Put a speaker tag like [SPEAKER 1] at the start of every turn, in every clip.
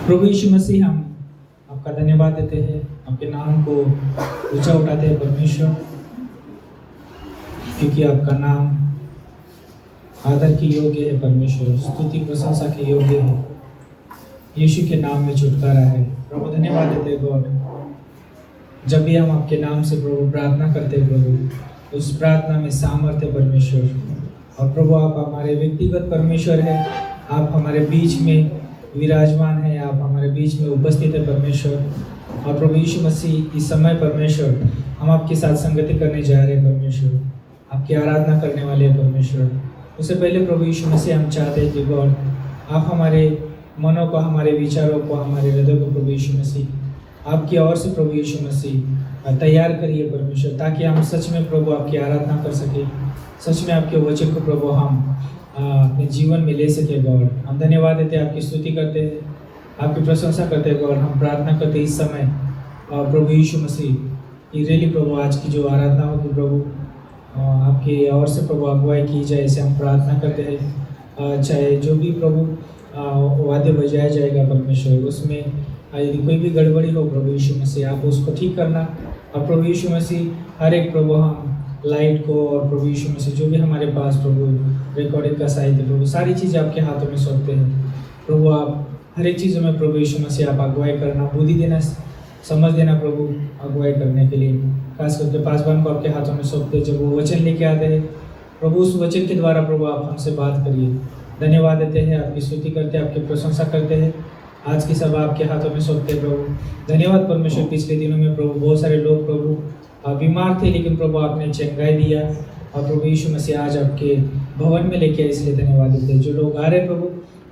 [SPEAKER 1] प्रभु यीशु मसीह, हम आपका धन्यवाद देते हैं, आपके नाम को ऊंचा उठाते हैं परमेश्वर, क्योंकि आपका नाम आदर की योग्य है परमेश्वर, स्तुति प्रशंसा के योग्य है। यीशु के नाम में छुटकारा है। प्रभु धन्यवाद देते हैं गॉड, जब भी हम आपके नाम से प्रभु प्रार्थना करते हैं प्रभु, उस प्रार्थना में सामर्थ्य परमेश्वर। और प्रभु आप हमारे व्यक्तिगत परमेश्वर है, आप हमारे बीच में विराजमान है, आप हमारे बीच में उपस्थित है परमेश्वर। और प्रभु यीशु मसीह, इस समय परमेश्वर हम आपके साथ संगति करने जा रहे हैं परमेश्वर, आपकी आराधना करने वाले हैं परमेश्वर। उससे पहले प्रभु यीशु मसीह, हम चाहते हैं कि गॉड आप हमारे मनों को, हमारे विचारों को, हमारे हृदय को प्रभु यीशु मसीह आपकी ओर से प्रभु यीशु मसीह तैयार करिए परमेश्वर, ताकि हम सच में प्रभु आपकी आराधना कर सके, सच में आपके वचन को प्रभु हम अपने जीवन में ले सके गॉड। हम धन्यवाद देते हैं, आपकी स्तुति करते हैं, आपकी प्रशंसा करते हैं गॉड। हम प्रार्थना करते हैं इस समय प्रभु यीशु मसीह रियली प्रभु आज की जो आराधना होगी प्रभु आपकी ओर से प्रभु अगुवाई की जाए, इसे हम प्रार्थना करते हैं। चाहे जो भी प्रभु वाद्य बजाया जाएगा परमेश्वर, उसमें यदि कोई भी गड़बड़ी हो प्रभु यीशु मसीह, आप उसको ठीक करना। और प्रभु यीशु मसीह हर एक प्रभु हम लाइट को, और प्रभु यीशु मसीह जो भी हमारे पास प्रभु रिकॉर्डिंग का साहित्य प्रभु, सारी चीज़ें आपके हाथों में सौंपते हैं प्रभु। आप हर एक चीज़ों में प्रभु यीशु मसीह आप अगुवाई करना, बुद्धि देना, समझ देना प्रभु अगुवाई करने के लिए। खास करके पासवान को आपके हाथों में सौंपते, जब वो वचन लेके आते हैं प्रभु, उस वचन के द्वारा प्रभु आप हमसे बात करिए। धन्यवाद देते हैं, आपकी स्तुति करते हैं, आपकी प्रशंसा करते हैं। आज की सभा आपके हाथों में सौंपते हैं प्रभु। धन्यवाद परमेश्वर, पिछले दिनों में प्रभु बहुत सारे लोग प्रभु बीमार थे, लेकिन प्रभु आपने चंगाई दिया। और प्रभु यीशु मसीह आज आपके भवन में लेके आए, इसलिए धन्यवाद देते हैं। जो लोग आ रहे हैं प्रभु,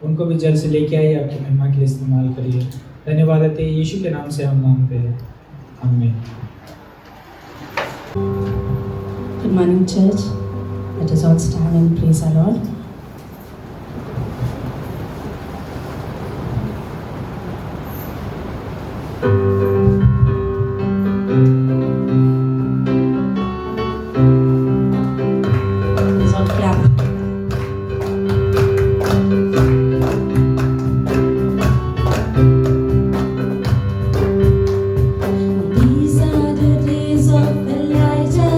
[SPEAKER 1] उनको भी जल्द से लेके आइए, आपकी महिमा के लिए इस्तेमाल करिए। धन्यवाद देते हैं, यीशु के नाम से हम मांगते हैं, आमीन।
[SPEAKER 2] Good morning, church. Let us all stand and praise our Lord. Let's all clap. These are the days of Elijah,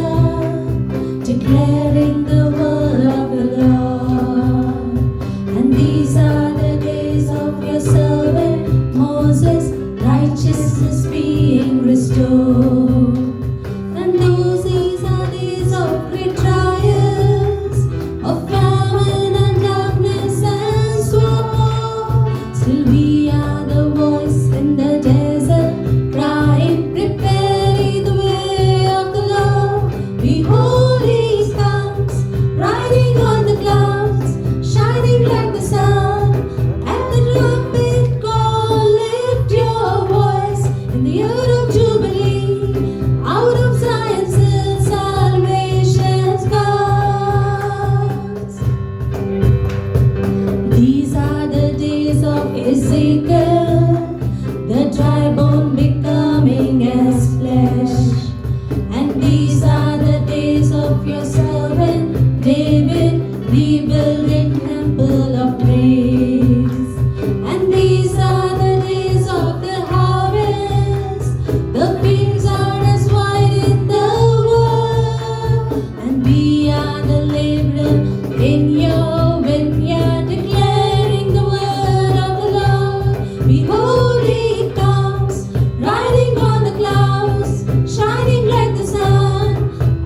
[SPEAKER 2] declaring the word of the Lord. And these are the days of your servant Moses, righteousness being restored. And these are days of great trials, of famine and darkness and sword. Still we are the voice in the desert, crying, prepare ye the way of the Lord. Behold, he comes, riding on the clouds, shining like the sun. At the trumpet call, lift your voice in the year of Jubilee. Out of Zion's hill, salvation comes. These are the days of Ezekiel, the dry bone becoming as flesh. And these are the days of your servant David, rebuilding temple of praise. And these are the days of the harvest, the fields are as white in the world. And we are the laborer in your vineyard, declaring the word of the Lord. Behold, he comes, riding on the clouds, shining like the sun.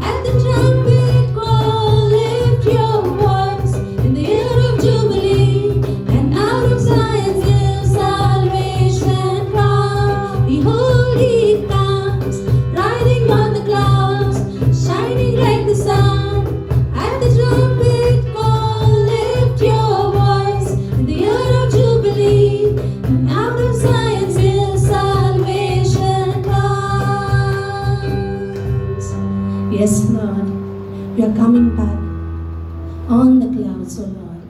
[SPEAKER 2] At the trumpet call, lift your voice in the year of Jubilee. And out of Zion's hill, salvation comes. Behold, he comes, riding on the clouds, shining like the sun. At the trumpet call, lift your voice in the year of Jubilee. And out of Zion's hill, salvation comes. Yes, Lord, we are coming back on the clouds, O Lord,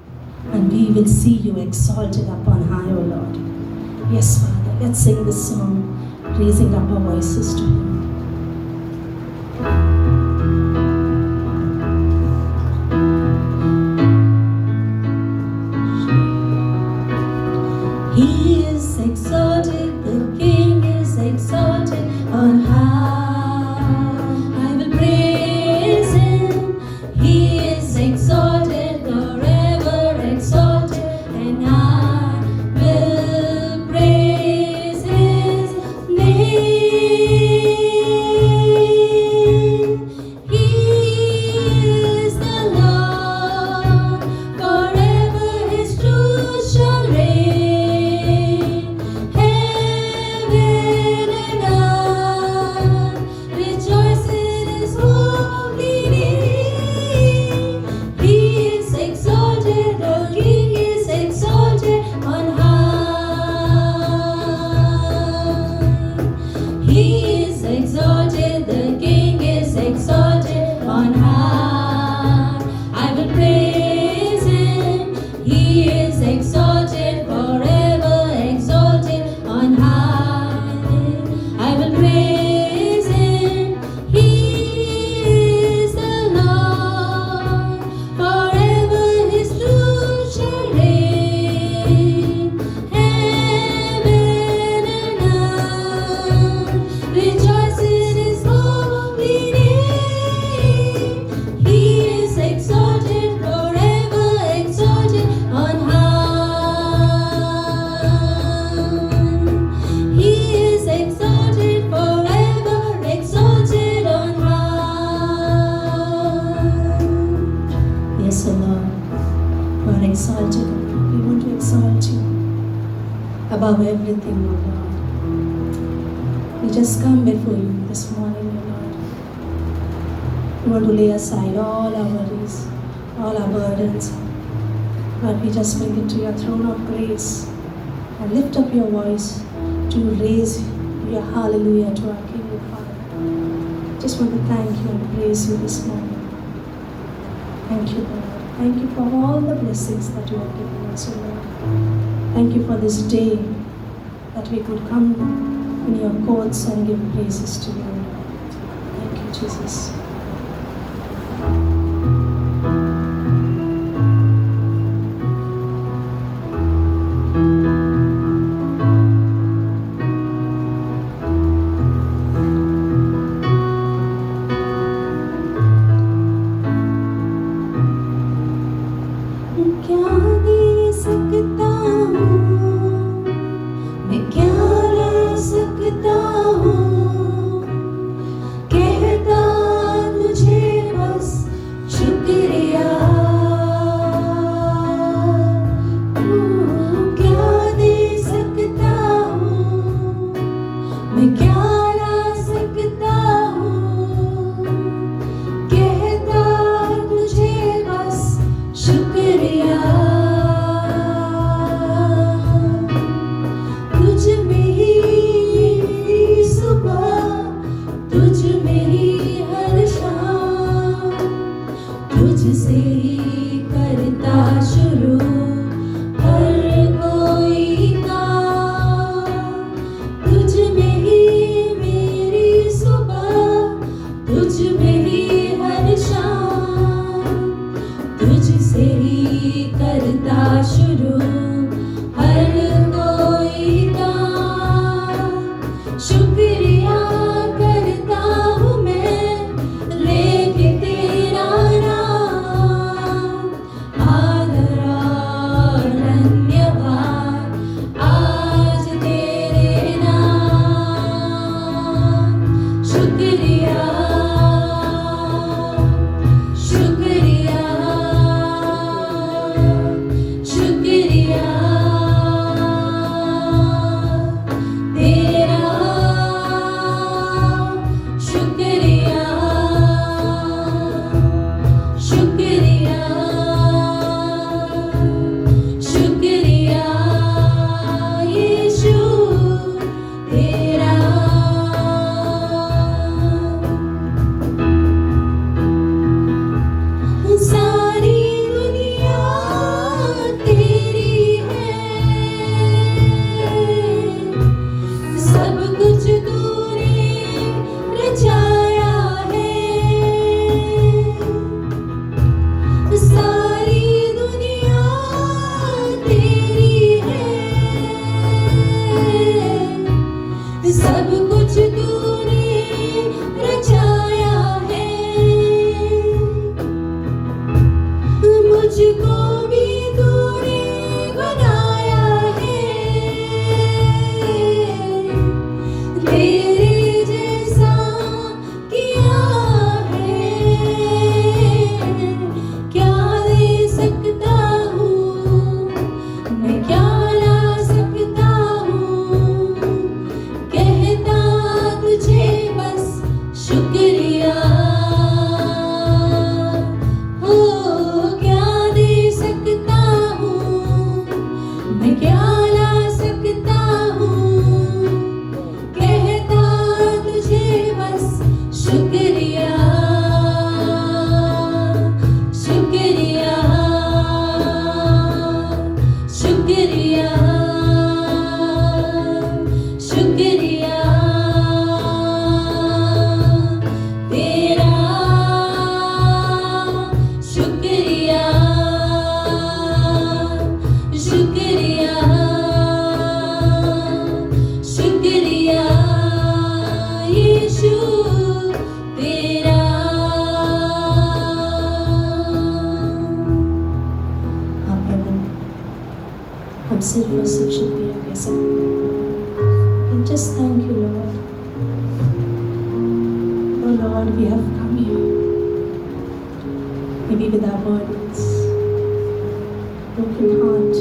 [SPEAKER 2] and we will see you exalted upon high, O Lord. Yes, Father, let's sing this song, raising up our voices to Him. He is is exalted, the King is exalted on high. I will praise him, he is exalted, forever exalted, and I will praise his name. He is the Lord, forever his truth shall reign. Heaven and earth rejoice in his holy name. He is exalted, the King is exalted on high. He is exalted, the King is exalted on high. I will praise him, he is exalted, forever exalted on high. I will praise him, he is the Lord, forever his truth shall reign. Heaven and earth rejoice in his holy name. He is exalted, forever exalted on high. He is exalted, forever exalted on high. Yes, O Lord, you are exalted. We want to exalt you above everything, O Lord. We just come before you this morning, O Lord. We want to lay aside all our worries, all our burdens. Lord, we just bring it to your throne of grace and lift up your voice to raise your hallelujah to our King and Father. Just want to thank you and praise you this morning. Thank you, Lord. Thank you for all the blessings that you have given us, O Lord. Thank you for this day that we could come in your courts and give praises to you. Thank you, Jesus. क्या दे सकता हूँ, मैं क्या ला सकता हूँ, कहता तुझे बस शुक्रिया। क्या दे सकता हूँ, मैं क्या ला सकता हूँ, कहता तुझे बस शुक्रिया। तुझ में ही it was such a beautiful song. And just thank you, Lord. Oh Lord, we have come here. Maybe with our burdens, broken heart,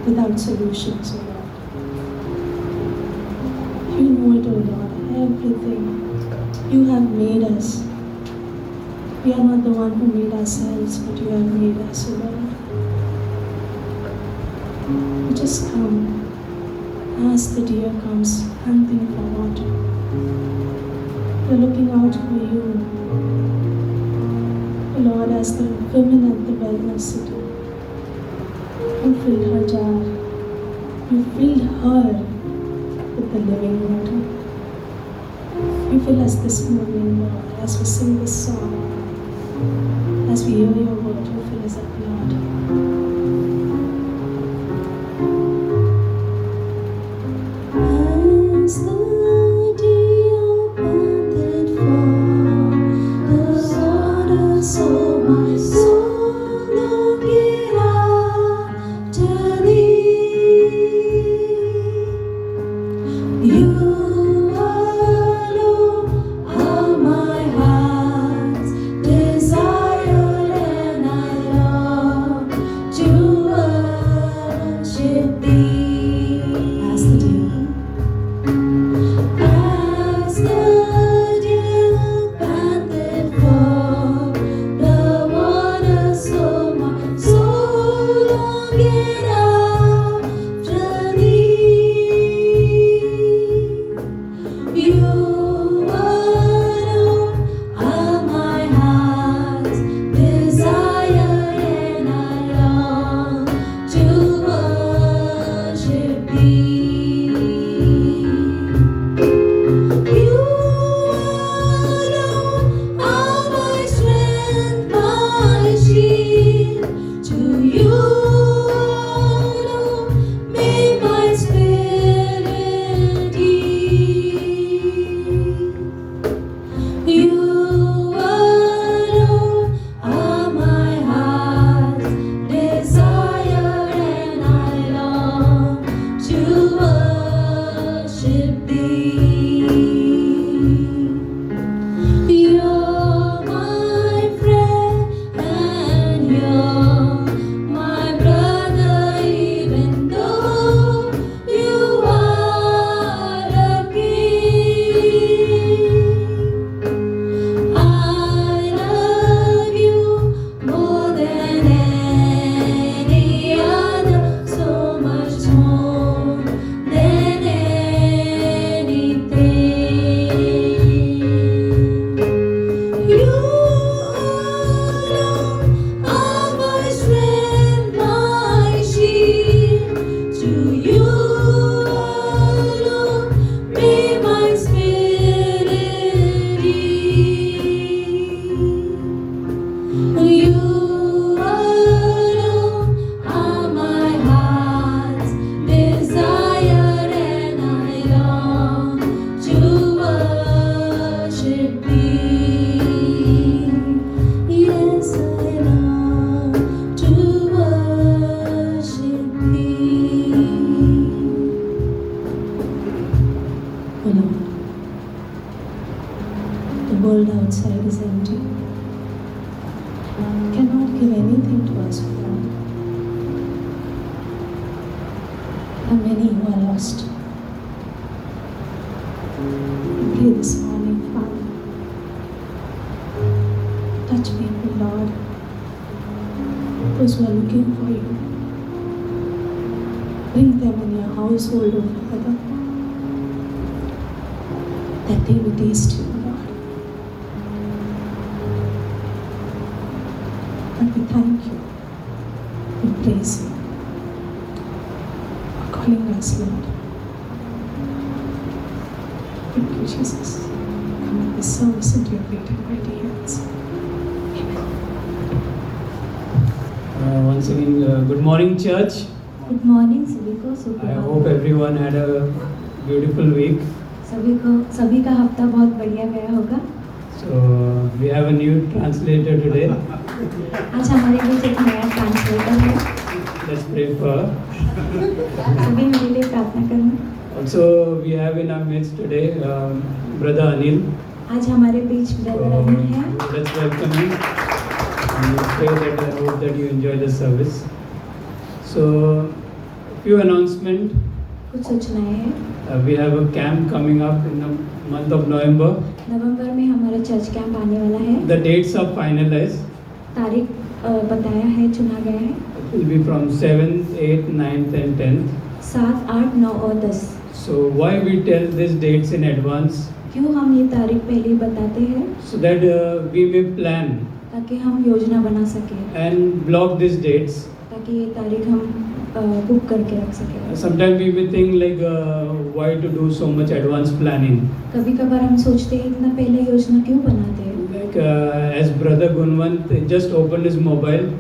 [SPEAKER 2] without solutions, oh Lord. You know it, oh Lord, everything. You have made us. We are not the one who made ourselves, but you have made us, O Lord. We just come as the deer comes hunting for water. We're looking out for you, O Lord, as the women at the well of city. You filled her jar. You filled her with the living water. You fill us this morning, Lord, as we sing this song. As we hear your word, you fill us up, Lord. As the deer panted for the water, so my soul longeth after thee. You alone are my heart's desire, and I long to worship thee. As the deer panted for the water, so my soul longeth after thee. You alone are my heart's desire, and I long to worship thee. You alone are my strength, my shield. To you alone may my spirit yield. You alone are my heart's desire, and I long to worship thee. You're my friend and you're my brother, even though you are a king. I love you more than any other, so much more than anything. You alone are my strength, my shield. To you alone may my spirit yield. You alone are my heart's desire, and I long to worship thee. Yes, I long to worship thee. Oh Lord, the world outside is empty. Cannot give anything to us, oh Lord. There are many who are lost. We pray this morning, Father. Touch people, Lord. Those who are looking for you. Bring them in your household, oh Father. That they will taste you, Lord. But we thank you. We praise you for calling us, Lord. Thank you, Jesus. Commit this service into your great and mighty hands. Amen.
[SPEAKER 3] Once again, good morning, church.
[SPEAKER 2] Good morning सभी को
[SPEAKER 3] I
[SPEAKER 2] सुप्रभात।
[SPEAKER 3] hope everyone had a beautiful week.
[SPEAKER 2] सभी का हफ्ता बहुत बढ़िया गया होगा।
[SPEAKER 3] So we have a new translator today.
[SPEAKER 2] आज हमारे बीच एक नया ट्रांसलेटर है।
[SPEAKER 3] let's pray for her.
[SPEAKER 2] सभी मेरे लिए प्रार्थना करना।
[SPEAKER 3] Also, we have in our midst today Brother Anil.
[SPEAKER 2] आज हमारे बीच ब्रदर अनिल हैं।
[SPEAKER 3] Let's welcome him. And we pray that I hope that you enjoy the service. So, few announcement.
[SPEAKER 2] कुछ सूचनाएं हैं।
[SPEAKER 3] We have a camp coming up in the month of November.
[SPEAKER 2] नवंबर में हमारा church camp आने वाला है।
[SPEAKER 3] The dates are finalized.
[SPEAKER 2] तारीख बताया है, चुना गया है।
[SPEAKER 3] It will be from 7th, 8th, 9th and 10th.
[SPEAKER 2] 7, 8, 9 और 10।
[SPEAKER 3] So why we tell these dates in advance?
[SPEAKER 2] क्यों हम ये तारीख पहले ही बताते हैं?
[SPEAKER 3] So that we may plan
[SPEAKER 2] ताकि हम योजना बना सकें,
[SPEAKER 3] and block these dates.
[SPEAKER 2] ताकि ये तारीख हम बुक करके रख सकें।
[SPEAKER 3] Sometimes we may think like why to do so much advance planning?
[SPEAKER 2] कभी कभार हम सोचते हैं इतना पहले योजना क्यों बनाते हैं?
[SPEAKER 3] Like as brother Gunwant just opened his mobile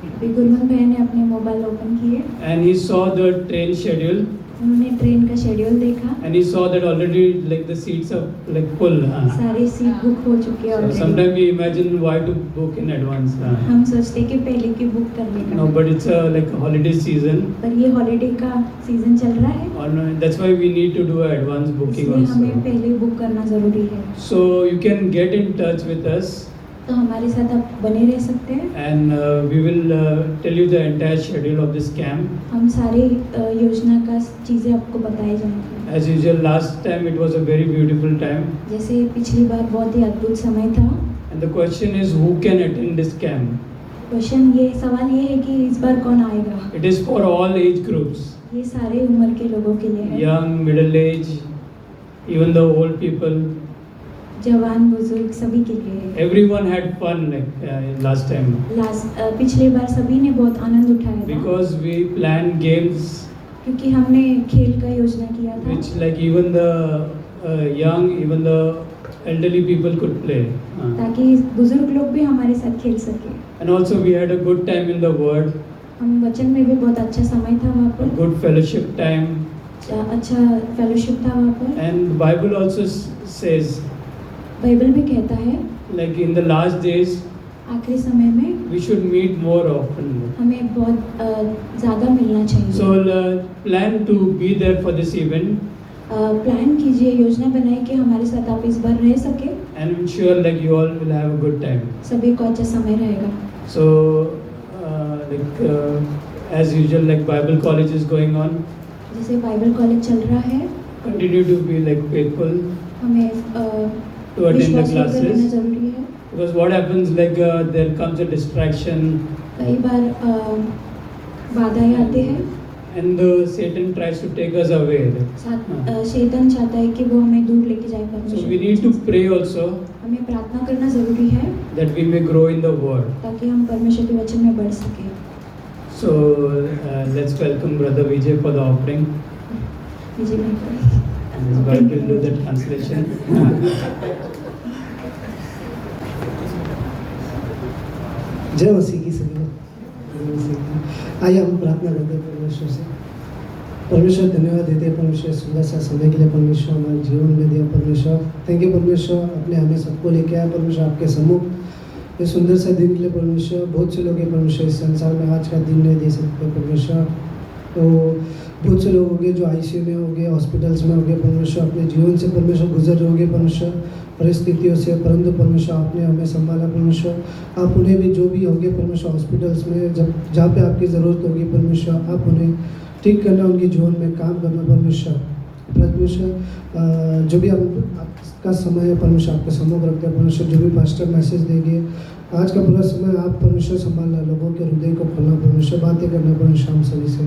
[SPEAKER 2] अभी गुरमन भाई ने अपने मोबाइल ओपन किए,
[SPEAKER 3] and he saw the train schedule
[SPEAKER 2] उन्होंने ट्रेन का शेड्यूल देखा,
[SPEAKER 3] and he saw that already like the seats are like full.
[SPEAKER 2] सारी सीट बुक हो चुकी है
[SPEAKER 3] So
[SPEAKER 2] already.
[SPEAKER 3] sometimes we imagine why to book in advance.
[SPEAKER 2] हम सोचते हैं कि पहले की बुक करने
[SPEAKER 3] No,
[SPEAKER 2] का,
[SPEAKER 3] but it's a like holiday season,
[SPEAKER 2] पर ये हॉलीडे का सीजन चल रहा है,
[SPEAKER 3] and that's why we need to do a advance booking
[SPEAKER 2] इसलिए हमें
[SPEAKER 3] also.
[SPEAKER 2] पहले बुक करना ज़रूरी है।
[SPEAKER 3] So you can get in touch with us
[SPEAKER 2] तो हमारे साथ आप बने रह सकते हैं।
[SPEAKER 3] and we will tell you the entire schedule of this camp.
[SPEAKER 2] हम सारी योजना का चीज़ें आपको बताई जाएंगी।
[SPEAKER 3] As usual, last time it was a very beautiful time.
[SPEAKER 2] जैसे पिछली बार बहुत ही अद्भुत समय था।
[SPEAKER 3] And the question is who can attend this camp?
[SPEAKER 2] सवाल ये है कि इस बार कौन आएगा?
[SPEAKER 3] It is for all age groups,
[SPEAKER 2] ये सारे उम्र के लोगों के लिए है,
[SPEAKER 3] young, middle age, even the old people.
[SPEAKER 2] जवान बुजुर्ग सभी के लिए है।
[SPEAKER 3] Everyone had fun like last time
[SPEAKER 2] पिछली बार सभी ने बहुत आनंद उठाया था,
[SPEAKER 3] because we planned games
[SPEAKER 2] क्योंकि हमने खेल का योजना किया था,
[SPEAKER 3] which like even the young, even the elderly people could play.
[SPEAKER 2] ताकि बुजुर्ग लोग भी हमारे साथ खेल सके।
[SPEAKER 3] And also we had a good time in the Word,
[SPEAKER 2] हम वचन में भी बहुत अच्छा समय था वहाँ
[SPEAKER 3] a
[SPEAKER 2] पर,
[SPEAKER 3] good fellowship time,
[SPEAKER 2] अच्छा फेलोशिप था वहाँ पर।
[SPEAKER 3] and the Bible also says
[SPEAKER 2] Bible भी कहता है
[SPEAKER 3] like in the last days
[SPEAKER 2] आखिरी समय में
[SPEAKER 3] we should meet more often.
[SPEAKER 2] हमें बहुत ज़्यादा मिलना चाहिए।
[SPEAKER 3] So plan to be there for this event
[SPEAKER 2] plan कीजिए, योजना बनाइए कि हमारे साथ आप इस बार रह सके,
[SPEAKER 3] and I'm sure like you all will have a good time.
[SPEAKER 2] सभी को अच्छा समय रहेगा।
[SPEAKER 3] So as usual like Bible college is going on.
[SPEAKER 2] जैसे बाइबल कॉलेज चल रहा है,
[SPEAKER 3] Continue to be like faithful
[SPEAKER 2] हमें
[SPEAKER 3] to attend the
[SPEAKER 2] विश्वास करके रहना
[SPEAKER 3] classes
[SPEAKER 2] जरूरी है।
[SPEAKER 3] because what happens like there comes a distraction
[SPEAKER 2] कई बार बाधाएं आते हैं,
[SPEAKER 3] and Satan tries to take us away.
[SPEAKER 2] शैतान चाहता है कि वो हमें दूर लेके जाए
[SPEAKER 3] So we
[SPEAKER 2] परमेश्वर
[SPEAKER 3] need to pray also
[SPEAKER 2] हमें प्रार्थना करना जरूरी है
[SPEAKER 3] that we may grow in the word.
[SPEAKER 2] ताकि हम परमेश्वर के वचन में बढ़ सके।
[SPEAKER 3] So let's welcome Brother Vijay for the offering.
[SPEAKER 2] विजय भाई
[SPEAKER 3] And his wife will do the translation.
[SPEAKER 4] जय मसीह की सभी को। आइए हम प्रार्थना करते हैं परमेश्वर से। परमेश्वर धन्यवाद देते हैं परमेश्वर सुंदर सा समय के लिए, परमेश्वर हमारे जीवन में दिया परमेश्वर। थैंक यू परमेश्वर, अपने हमें सबको लेके आया परमेश्वर आपके सम्मुख ये सुंदर सा दिन के लिए परमेश्वर। बहुत से लोग हैं परमेश्वर इस संसार में आज का दिन नहीं दे सकते परमेश्वर, तो बहुत से लोग होंगे जो आईसीयू में होंगे, हॉस्पिटल्स में होंगे परमेश्वर, अपने जीवन से परमेश्वर गुजर रहे होंगे परमेश्वर परिस्थितियों से, परंतु परमेश्वर आपने हमें संभाला परमेश्वर। आप उन्हें भी जो भी होंगे परमेश्वर हॉस्पिटल्स में जब जहाँ पे आपकी ज़रूरत होगी परमेश्वर, आप उन्हें ठीक करना, उनके जीवन में काम करना परमेश्वर। परमेश्वर जो भी आपका समय है परमेश्वर आपके सम्मुख रखते हैं परमेश्वर। जो भी पास्टर मैसेज देंगे आज का पूरा समय आप परमेश्वर संभालना, लोगों के हृदय को खोलना परमेश्वर, बातें करना परमेश्वर हम सभी से।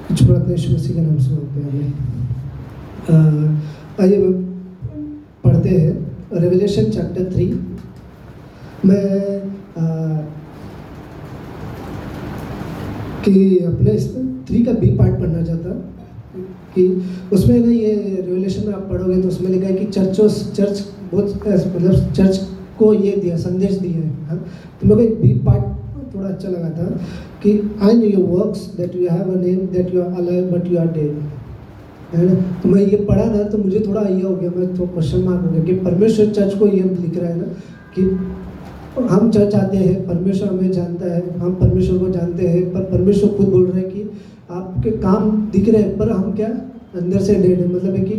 [SPEAKER 4] कुछ प्रार्थना यीशु मसीह के नाम से मांगते हैं हमें। आइए हम पढ़ते हैं रेवलेशन चैप्टर 3। मैं कि अपने इसमें 3 का बी पार्ट पढ़ना चाहता कि उसमें ना ये रेवलेशन में आप पढ़ोगे तो उसमें लिखा है कि चर्च बहुत मतलब चर्च को ये दिया संदेश दिया है। हाँ, तो मेरे को बी पार्ट थोड़ा अच्छा लगा था कि I know your works that you have a name that you are alive but you are dead, है ना। तो मैं ये पढ़ा ना तो मुझे थोड़ा ये हो गया, मैं थोड़ा क्वेश्चन मार्क हो गया कि परमेश्वर चर्च को ये लिख रहा है ना कि हम चर्च आते हैं, परमेश्वर हमें जानता है, हम परमेश्वर को जानते हैं, पर परमेश्वर खुद बोल रहे हैं कि आपके काम दिख रहे हैं पर हम क्या अंदर से डेड है। मतलब है कि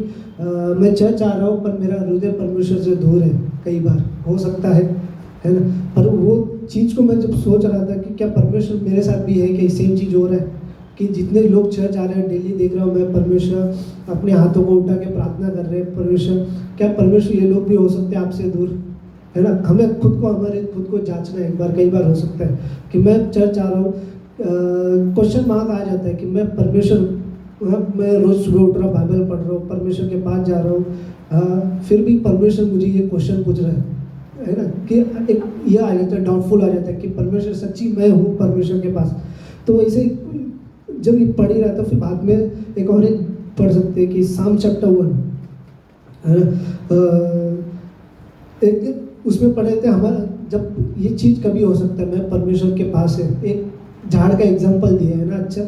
[SPEAKER 4] मैं चर्च आ रहा हूँ पर मेरा हृदय परमेश्वर से दूर है, कई बार हो सकता है ना। पर वो चीज़ को मैं जब सोच रहा था कि क्या परमेश्वर मेरे साथ भी है, कि सेम चीज़ हो रहा है कि जितने लोग चर्च आ रहे हैं डेली देख रहा हूँ मैं, परमेश्वर अपने हाथों को उठा के प्रार्थना कर रहे हैं, परमेश्वर क्या परमेश्वर ये लोग भी हो सकते हैं आपसे दूर, है ना। हमें खुद को, हमारे खुद को जांचना है एक बार। कई बार हो सकता है कि मैं चर्च आ रहा हूँ, क्वेश्चन मार्क आ जाता है कि मैं परमेश्वर, मैं रोज़ सुबह उठ रहा हूँ, बाइबल पढ़ रहा हूँ, परमेश्वर के पास जा रहा हूँ, फिर भी परमेश्वर मुझे ये क्वेश्चन पूछ रहा है ना, कि एक ये आ जाता है, डाउटफुल आ जाता है कि परमेश्वर सच्ची मैं हूँ परमेश्वर के पास। तो वैसे जब ये पढ़ ही रहा था, फिर बाद में एक और एक पढ़ सकते हैं कि साम चैप्टर 1, है ना। एक उसमें पढ़े थे, हमारा जब ये चीज़ कभी हो सकता है, मैं परमेश्वर के पास है, एक झाड़ का एग्जांपल दिया है ना, अच्छा,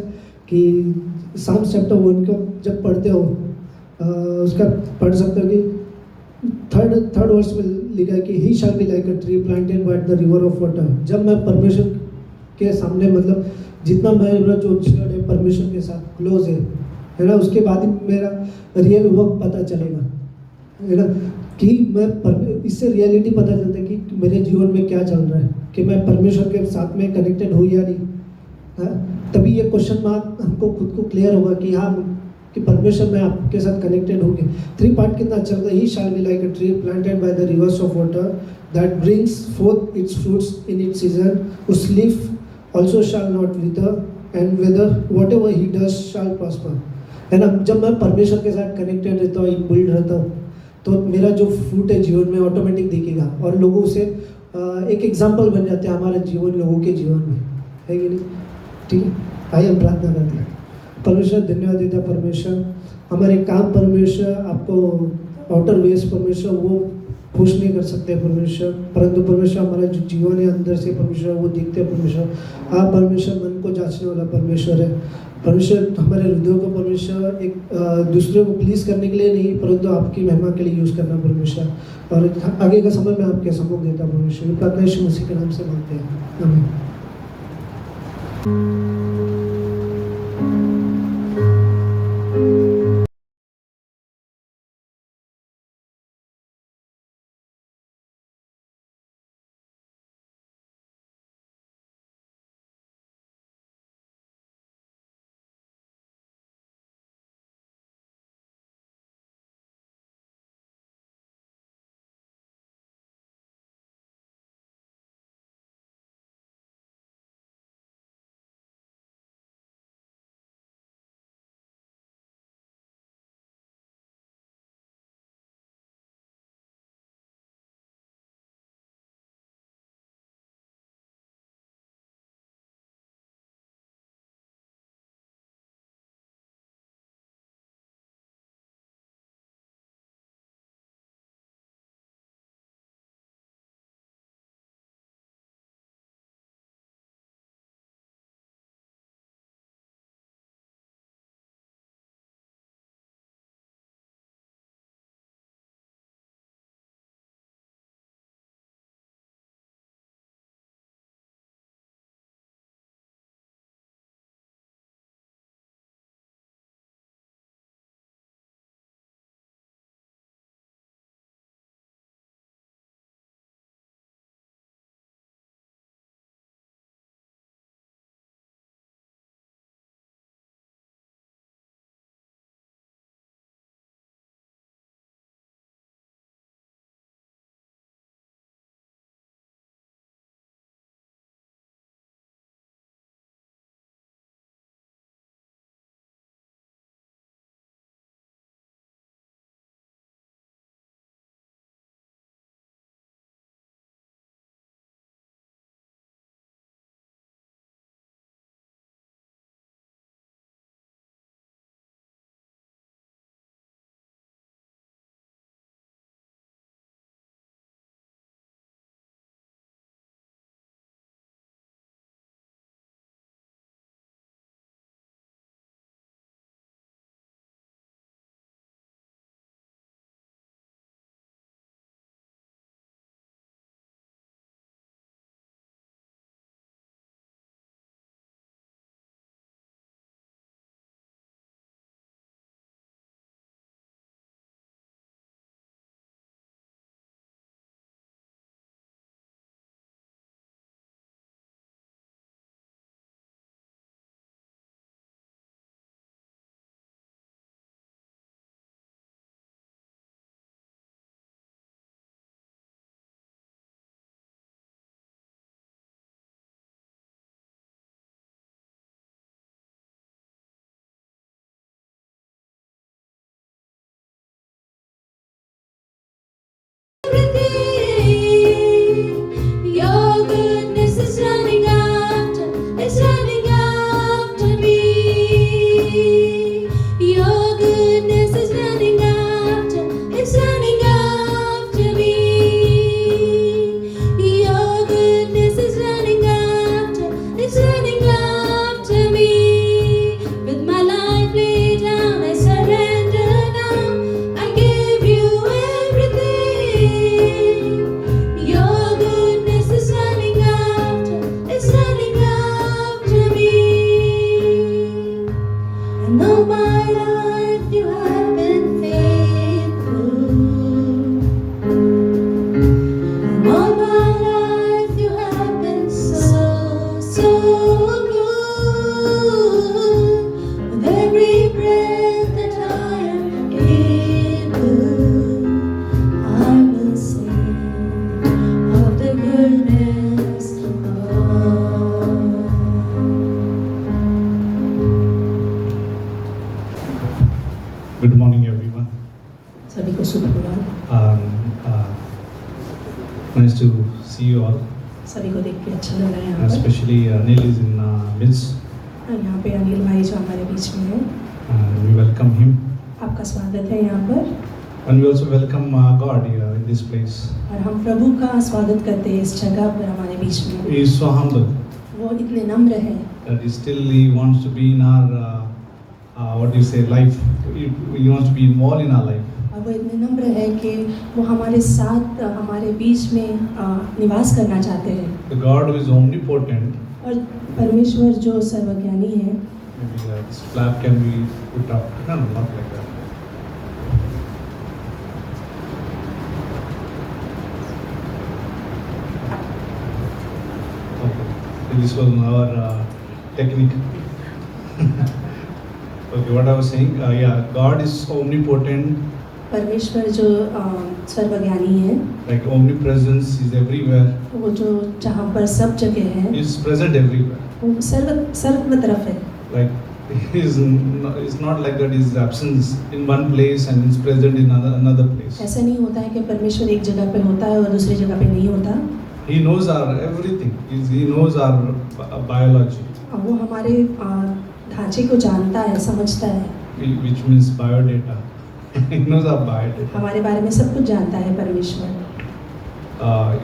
[SPEAKER 4] कि साम चैप्टर 1 को जब पढ़ते हो, उसका पढ़ सकते हो कि थर्ड वर्स में लिखा है कि he shall be like a tree planted by the river of water. जब मैं परमेश्वर के सामने, मतलब जितना मेरा जो चर्च है परमेश्वर के साथ क्लोज है ना, उसके बाद ही मेरा रियल वर्क पता चलेगा, है ना, कि मैं इससे रियलिटी पता चलता है कि मेरे जीवन में क्या चल रहा है, कि मैं परमेश्वर के साथ में कनेक्टेड हूँ या नहीं, हाँ। तभी ये क्वेश्चन मार्क हमको खुद को क्लियर होगा कि हाँ, कि परमेश्वर मैं आपके साथ कनेक्टेड होंगे। 3 पार्ट कितना अच्छा लगता है। He shall be like a tree planted by the rivers of water that brings forth its fruits in its season, उस leaf also shall not wither and whether what ever he does shall prosper, है ना। जब मैं परमेश्वर के साथ connected रहता हूँ, बिल्ड रहता हूँ, तो मेरा जो फ्रूट है जीवन में ऑटोमेटिक दिखेगा, और लोगों से एक एग्जाम्पल बन जाते हैं हमारा जीवन लोगों के जीवन में, है कि नहीं। ठीक है, आइए हम प्रार्थना करते हैं। परमेश्वर धन्यवाद देता परमेश्वर, हमारे काम परमेश्वर आपको आउटर वेज परमेश्वर वो खुश नहीं कर सकते परमेश्वर, परंतु परमेश्वर हमारा जो जीवन है अंदर से परमेश्वर वो देखते हैं परमेश्वर। आप परमेश्वर मन को जांचने वाला परमेश्वर है परमेश्वर। हमारे हृदयों को परमेश्वर एक दूसरे को प्लीज करने के लिए नहीं, परंतु आपकी महिमा के लिए यूज़ करना परमेश्वर। और आगे का समय मैं आपके सम्मुख देता परमेश्वर। प्रार्थना यीशु मसीह के नाम से मांगते हैं, आमीन।
[SPEAKER 2] life you have been faithful. And all my life you have been so, so good. With every breath that I am able, I will sing of the goodness of God.
[SPEAKER 5] Good morning, everyone.
[SPEAKER 2] सभी को शुभ प्रभात।
[SPEAKER 5] Nice to see you all.
[SPEAKER 2] सभी को देख के अच्छा लग रहा है यहाँ पर।
[SPEAKER 5] Especially Anil is in midst.
[SPEAKER 2] यहाँ पे अनिल भाई जो हमारे बीच में है,
[SPEAKER 5] We welcome him.
[SPEAKER 2] आपका स्वागत है यहाँ पर।
[SPEAKER 5] And we also welcome God here in this place.
[SPEAKER 2] और हम प्रभु का स्वागत करते हैं इस जगह पर हमारे बीच में।
[SPEAKER 5] He is so humble
[SPEAKER 2] वो इतने नम्र हैं
[SPEAKER 5] that he wants to be in our, life. He wants to be involved in our life.
[SPEAKER 2] और वो इतने नम्र है कि वो हमारे साथ हमारे बीच में निवास करना चाहते हैं।
[SPEAKER 5] The God who is omnipotent.
[SPEAKER 2] और परमेश्वर जो सर्वज्ञानी है,
[SPEAKER 5] Maybe this flap can be put up. No, not like that. Okay. This was our technique. Okay, what I was saying, God is omnipotent,
[SPEAKER 2] परमेश्वर जो सर्वज्ञानी है,
[SPEAKER 5] like omnipresence is everywhere.
[SPEAKER 2] वो जो जहाँ पर सब जगह है,
[SPEAKER 5] He is present everywhere.
[SPEAKER 2] वो सर्व तरफ है।
[SPEAKER 5] Like it's not like that. His absence in one place and is present in another place.
[SPEAKER 2] ऐसा नहीं होता है कि परमेश्वर एक जगह पे होता है और दूसरी जगह पे नहीं होता।
[SPEAKER 5] He knows our everything. He knows our biology,
[SPEAKER 2] और वो हमारे ढांचे को जानता है, समझता है।
[SPEAKER 5] which means biodata. He knows our biodata.
[SPEAKER 2] हमारे बारे में सब कुछ जानता है परमेश्वर।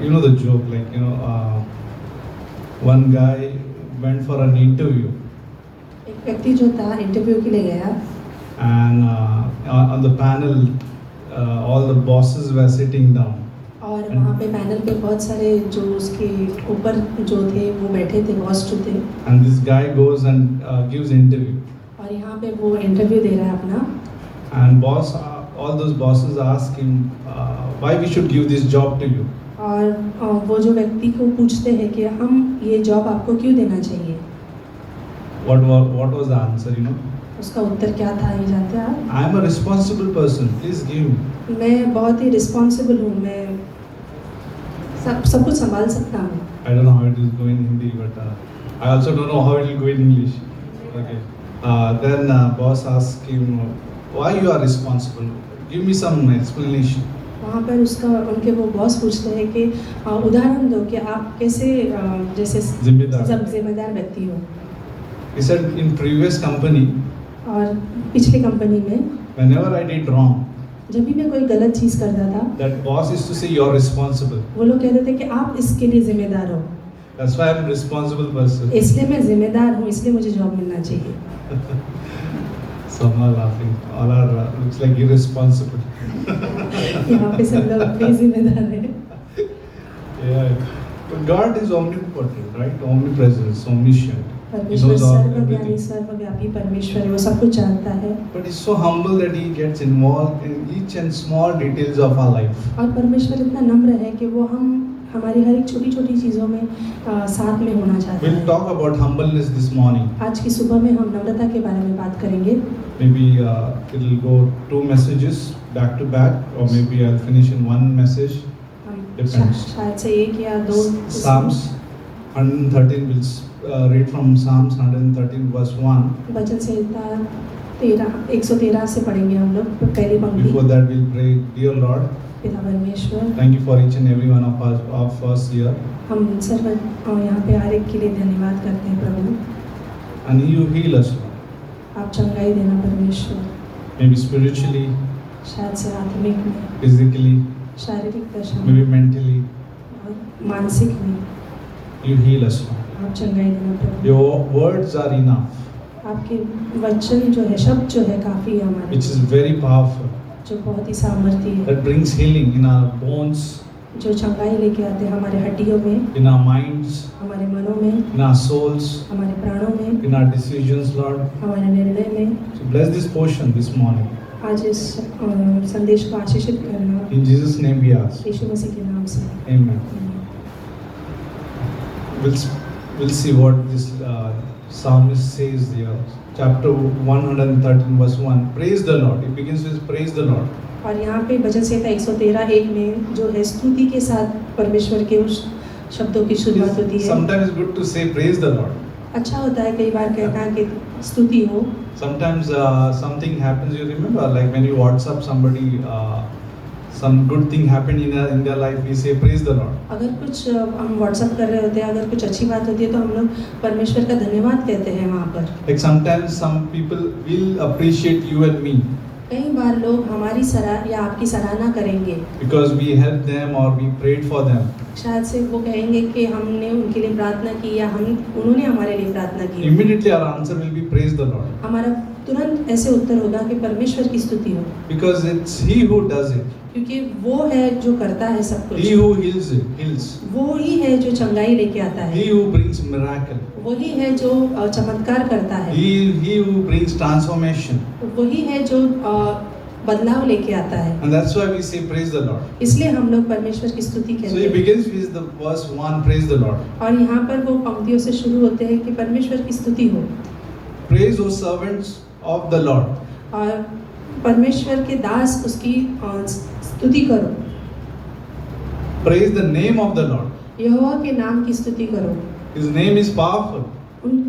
[SPEAKER 5] You know the joke, like one guy went for an interview,
[SPEAKER 2] एक व्यक्ति जो था इंटरव्यू के लिए गया
[SPEAKER 5] and on the panel, all the bosses were sitting down.
[SPEAKER 2] और वहाँ पे पैनल पे बहुत सारे जो उसके ऊपर जो थे वो बैठे थे, बॉस जो थे।
[SPEAKER 5] And this guy goes and gives interview.
[SPEAKER 2] और यहाँ पे वो इंटरव्यू दे रहा है अपना।
[SPEAKER 5] And all those bosses ask him, why we should give this job to you?
[SPEAKER 2] और वो जो व्यक्ति को पूछते हैं कि हम ये जॉब आपको क्यों देना चाहिए।
[SPEAKER 5] What was the answer?
[SPEAKER 2] उसका उत्तर क्या था ये जानते हैं आप?
[SPEAKER 5] I am a responsible person. Please give me.
[SPEAKER 2] मैं बहुत ही रिस्पॉन्सिबल हूँ, मैं सब कुछ संभाल सकता हूँ।
[SPEAKER 5] I don't know how it will go in Hindi, but I also don't know how it will go in English. Okay. Then boss asked him, why you are responsible? Give me some explanation.
[SPEAKER 2] वहाँ पर उनके वो boss पूछते हैं कि उदाहरण दो कि आप कैसे जैसे जिम्मेदार व्यक्ति हो।
[SPEAKER 5] He said, in previous company,
[SPEAKER 2] और पिछली कंपनी में
[SPEAKER 5] whenever I did wrong,
[SPEAKER 2] जब भी मैं कोई गलत चीज़ करता था,
[SPEAKER 5] that boss used to say you are responsible.
[SPEAKER 2] वो लोग कहते थे कि आप इसके लिए जिम्मेदार हो।
[SPEAKER 5] That's why I am a responsible person.
[SPEAKER 2] इसलिए मैं जिम्मेदार हूँ, इसलिए मुझे जॉब मिलना चाहिए।
[SPEAKER 5] Some are laughing. All are looks like irresponsible.
[SPEAKER 2] यहाँ पे सब लोग बेजिम्मेदार हैं।
[SPEAKER 5] Yeah. But God is omnipotent, right? Omnipresence, omniscient. He
[SPEAKER 2] परमेश्वर
[SPEAKER 5] knows all
[SPEAKER 2] सर्वज्ञानी
[SPEAKER 5] everything.
[SPEAKER 2] सर्वव्यापी परमेश्वर है, वो सब कुछ जानता है।
[SPEAKER 5] But he's so humble that he gets involved in each and small details of our life.
[SPEAKER 2] और परमेश्वर इतना नम्र है कि वो हमारी हर एक छोटी छोटी चीज़ों में साथ में होना चाहता
[SPEAKER 5] We'll
[SPEAKER 2] है।
[SPEAKER 5] talk about humbleness this morning.
[SPEAKER 2] आज की सुबह में हम नम्रता के बारे में बात करेंगे।
[SPEAKER 5] Maybe it'll go 2 messages back to back, or maybe I'll finish in one message.
[SPEAKER 2] हम
[SPEAKER 5] Depends.
[SPEAKER 2] शायद से एक या दो
[SPEAKER 5] Psalms 113 will read from Psalms 113 verse 1.
[SPEAKER 2] वचन संहिता 113 से पढ़ेंगे हम लोग पहली पंक्ति।
[SPEAKER 5] Before that we'll pray, dear Lord,
[SPEAKER 2] पिता परमेश्वर,
[SPEAKER 5] thank you for each and every one of us here.
[SPEAKER 2] हम सर्व यहाँ पे हर एक के लिए धन्यवाद करते हैं प्रभु।
[SPEAKER 5] And you heal us, Lord.
[SPEAKER 2] आप चंगाई देना परमेश्वर,
[SPEAKER 5] Maybe spiritually,
[SPEAKER 2] शायद से आत्मिक में,
[SPEAKER 5] physically,
[SPEAKER 2] शारीरिक दशा में
[SPEAKER 5] maybe mentally.
[SPEAKER 2] और मानसिक में
[SPEAKER 5] You heal us, Lord.
[SPEAKER 2] आप चंगाई देना प्रभु।
[SPEAKER 5] Your words are enough,
[SPEAKER 2] आपके वचन जो है, शब्द जो है काफ़ी है हमारे
[SPEAKER 5] which is very powerful.
[SPEAKER 2] जो बहुत ही सामर्थ्य है,
[SPEAKER 5] That brings healing in our bones,
[SPEAKER 6] जो चंगाई लेके आते हैं हमारे हड्डियों में,
[SPEAKER 5] in our minds,
[SPEAKER 6] हमारे मनों में,
[SPEAKER 5] in our souls,
[SPEAKER 6] हमारे प्राणों में,
[SPEAKER 5] in our decisions, Lord.
[SPEAKER 6] हमारे निर्णय में।
[SPEAKER 5] So bless this portion this morning.
[SPEAKER 6] आज इस संदेश को आशीषित करना
[SPEAKER 5] In Jesus' name we ask.
[SPEAKER 6] यीशु मसीह के नाम से।
[SPEAKER 5] Amen. We'll see what this psalmist says here. Chapter 113 verse 1. Praise the Lord. It begins with praise the Lord.
[SPEAKER 6] और यहाँ पे भजन संहिता 113:1 में जो है स्तुति के साथ परमेश्वर के उस शब्दों की शुरुआत होती है।
[SPEAKER 5] Sometimes it's good to say praise the Lord.
[SPEAKER 6] अच्छा होता है कई बार कहना कि स्तुति हो।
[SPEAKER 5] Sometimes something happens, you remember, like when you WhatsApp somebody, some good thing happened in their life, we say praise the Lord.
[SPEAKER 6] अगर कुछ हम व्हाट्सएप कर रहे होते हैं, अगर कुछ अच्छी बात होती है तो हम लोग परमेश्वर का धन्यवाद कहते हैं वहाँ पर।
[SPEAKER 5] Like sometimes some people will appreciate you and me
[SPEAKER 6] कई बार लोग हमारी सराह या आपकी सराहना करेंगे
[SPEAKER 5] because we helped them or we prayed for them.
[SPEAKER 6] शायद से वो कहेंगे कि हमने उनके लिए प्रार्थना की या उन्होंने हमारे लिए प्रार्थना की।
[SPEAKER 5] Immediately our answer will be praise the Lord
[SPEAKER 6] हमारा तुरंत ऐसे उत्तर होगा कि परमेश्वर की स्तुति हो,
[SPEAKER 5] because it's He who does it.
[SPEAKER 6] क्योंकि वो है जो करता है सब कुछ।
[SPEAKER 5] He who heals.
[SPEAKER 6] वो ही है जो चंगाई लेके आता
[SPEAKER 5] He
[SPEAKER 6] है,
[SPEAKER 5] who brings miracle.
[SPEAKER 6] वही है जो चमत्कार करता है,
[SPEAKER 5] He who brings transformation.
[SPEAKER 6] वही है जो बदलाव लेके आता है।
[SPEAKER 5] And that's why we say praise the Lord.
[SPEAKER 6] इसलिए हम लोग परमेश्वर की स्तुति
[SPEAKER 5] So
[SPEAKER 6] कहते
[SPEAKER 5] he
[SPEAKER 6] हैं।
[SPEAKER 5] begins with the verse 1, praise the Lord.
[SPEAKER 6] और यहाँ पर वो पंक्तियों से शुरू होते हैं कि परमेश्वर की स्तुति हो।
[SPEAKER 5] Praise, O servants of the Lord.
[SPEAKER 6] और परमेश्वर के दास उसकी स्तुति करो।
[SPEAKER 5] Praise the name of the Lord.
[SPEAKER 6] यहोवा के नाम की स्तुति करो।
[SPEAKER 5] His name is powerful.